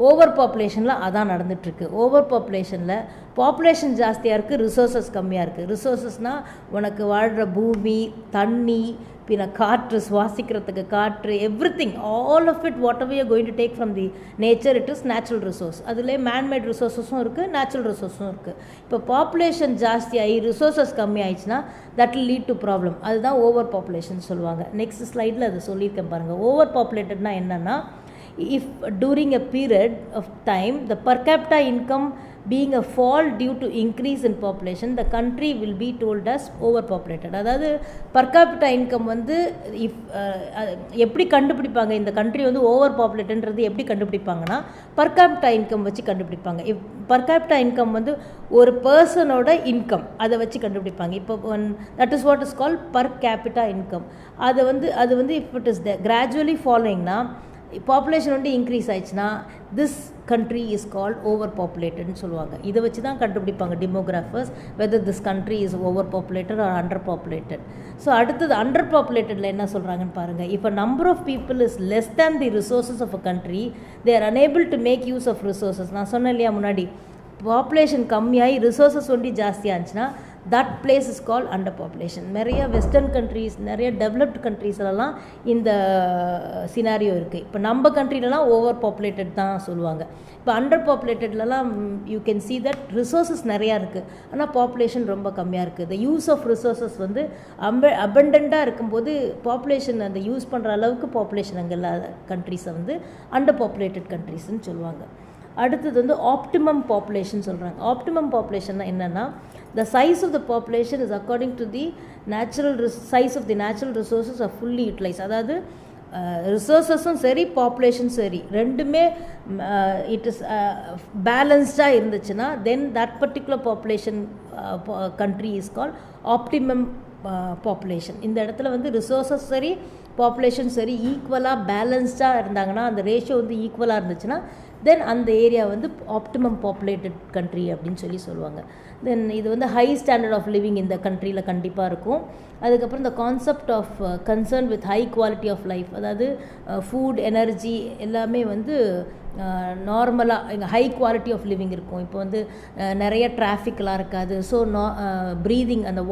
ஓவர் பாப்புலேஷனில் அதான் நடந்துகிட்ருக்கு. ஓவர் பாப்புலேஷனில் பாப்புலேஷன் ஜாஸ்தியாக இருக்குது, ரிசோர்ஸஸ் கம்மியாக இருக்குது. ரிசோர்ஸஸ்னால் உனக்கு வாழ்கிற பூமி, தண்ணி, பின்ன காற்று, சுவாசிக்கிறதுக்கு காற்று, everything, all of it whatever you going to take from the nature, it is natural resource. அதுலேயே மேன்மேட் ரிசோர்ஸஸும் இருக்குது, நேச்சுரல் ரிசோர்ஸும் இருக்குது. இப்போ பாப்புலேஷன் ஜாஸ்தியாகி ரிசோர்ஸஸ் கம்மி ஆயிடுச்சுன்னா that will lead to problem. அதுதான் ஓவர் பாப்புலேஷன் சொல்லுவாங்க. நெக்ஸ்ட் ஸ்லைடில் அதை சொல்லியிருக்கேன் பாருங்கள். ஓவர் பாப்புலேட்டட்னா என்னென்னா, if during a period of time the per capita income being a fall due to increase in population, the country will be told as overpopulated. அதாவது per capita income வந்து எப்படி கண்டுபிடிப்பாங்க, இந்த கண்ட்ரி வந்து ஓவர் பாப்புலேட்டன்றது எப்படி கண்டுபிடிப்பாங்கன்னா per capita income வச்சு கண்டுபிடிப்பாங்க. per capita income வந்து ஒரு பர்சனோட இன்கம் அதை வச்சு கண்டுபிடிப்பாங்க. இப்போ that is what is called per capita income. அது வந்து if it is gradually followingனா, பாப்புலேஷன் வந்து இன்க்ரீஸ் ஆயிடுச்சுன்னா this country is called over பாப்புலேட்டட்னு சொல்லுவாங்க. இதை வச்சு தான் கண்டுபிடிப்பாங்க demographers whether this country is over populated or under populated. So அடுத்தது அண்டர் பாப்புலேட்டடில் என்ன சொல்கிறாங்கன்னு பாருங்கள். if a number of people is less than the resources of a country, they are unable to make use of resources. நான் சொன்னேன் இல்லையா முன்னாடி, population கம்மியாகி resources ஒண்டி ஜாஸ்தியாக இருந்துச்சுன்னா that place is called underpopulation. நிறைய வெஸ்டர்ன் கண்ட்ரீஸ், நிறைய டெவலப்டு கண்ட்ரீஸ்லாம் இந்த சினாரியோ இருக்குது. இப்போ நம்ம கண்ட்ரிலலாம் ஓவர் பாப்புலேட்டட் தான் சொல்லுவாங்க. இப்போ அண்டர் பாப்புலேட்டட்லலாம் you can see that resources நிறையா இருக்குது, ஆனால் பாப்புலேஷன் ரொம்ப கம்மியாக இருக்குது. த யூஸ் ஆஃப் ரிசோர்ஸஸ் வந்து அபண்டண்ட்டாக இருக்கும்போது பாப்புலேஷன் அந்த யூஸ் பண்ணுற அளவுக்கு பாப்புலேஷன் அங்கே இல்லாத கண்ட்ரீஸை வந்து அண்டர் பாப்புலேட்டட் கண்ட்ரீஸ்ன்னு சொல்லுவாங்க. அடுத்தது வந்து ஆப்டிமம் பாப்புலேஷன் சொல்கிறாங்க. ஆப்டிமம் பாப்புலேஷன்னா என்னென்னா, the size of the population is according to the size of the natural resources are fully utilized. அதாவது ரிசோர்ஸஸும் சரி பாப்புலேஷன் சரி ரெண்டுமே இட் இஸ் பேலன்ஸ்டாக இருந்துச்சுன்னா then that particular population country is call optimum population. இந்த இடத்துல வந்து ரிசோர்ஸஸ் சரி பாப்புலேஷன் சரி ஈக்குவலாக பேலன்ஸ்டாக இருந்தாங்கன்னா, அந்த ரேஷியோ வந்து ஈக்குவலாக இருந்துச்சுன்னா தென் அந்த ஏரியா வந்து ஆப்டிமம் பாப்புலேட்டட் கண்ட்ரி அப்படின்னு சொல்லுவாங்க. தென் இது வந்து ஹை ஸ்டாண்டர்ட் ஆஃப் லிவிங் இந்த கண்ட்ரியில் கண்டிப்பாக இருக்கும். அதுக்கப்புறம் இந்த concept of concern with high quality of life, அதாவது ஃபுட், எனர்ஜி எல்லாமே வந்து நார்மலாக இங்கே ஹை குவாலிட்டி ஆஃப் லிவிங் இருக்கும். இப்போ வந்து நிறைய டிராஃபிக்லாம் இருக்காது. ஸோ ப்ரீதிங் அந்த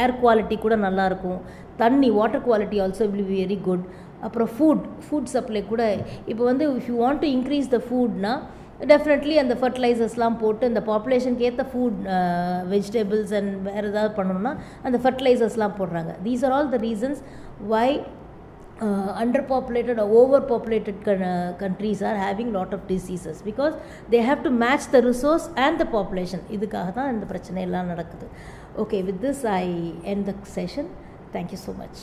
ஏர் குவாலிட்டி கூட நல்லாயிருக்கும். தண்ணி, water quality also will be very good. அப்புறம் ஃபுட் சப்ளை கூட இப்போ வந்து if you want to increase the ஃபுட்னா டெஃபினெட்லி அந்த ஃபர்டிலைசர்ஸ்லாம் போட்டு அந்த பாப்புலேஷனுக்கு ஏற்ற ஃபுட், வெஜிடபிள்ஸ் அண்ட் வேறு ஏதாவது பண்ணணும்னா அந்த ஃபர்டிலைசர்ஸ்லாம் போடுறாங்க. These are all the reasons why underpopulated or overpopulated countries are having lot of diseases, because they have to match the resource and the population. இதுக்காக தான் இந்த பிரச்சனை எல்லாம் நடக்குது. Okay, with this I end the session. Thank you so much.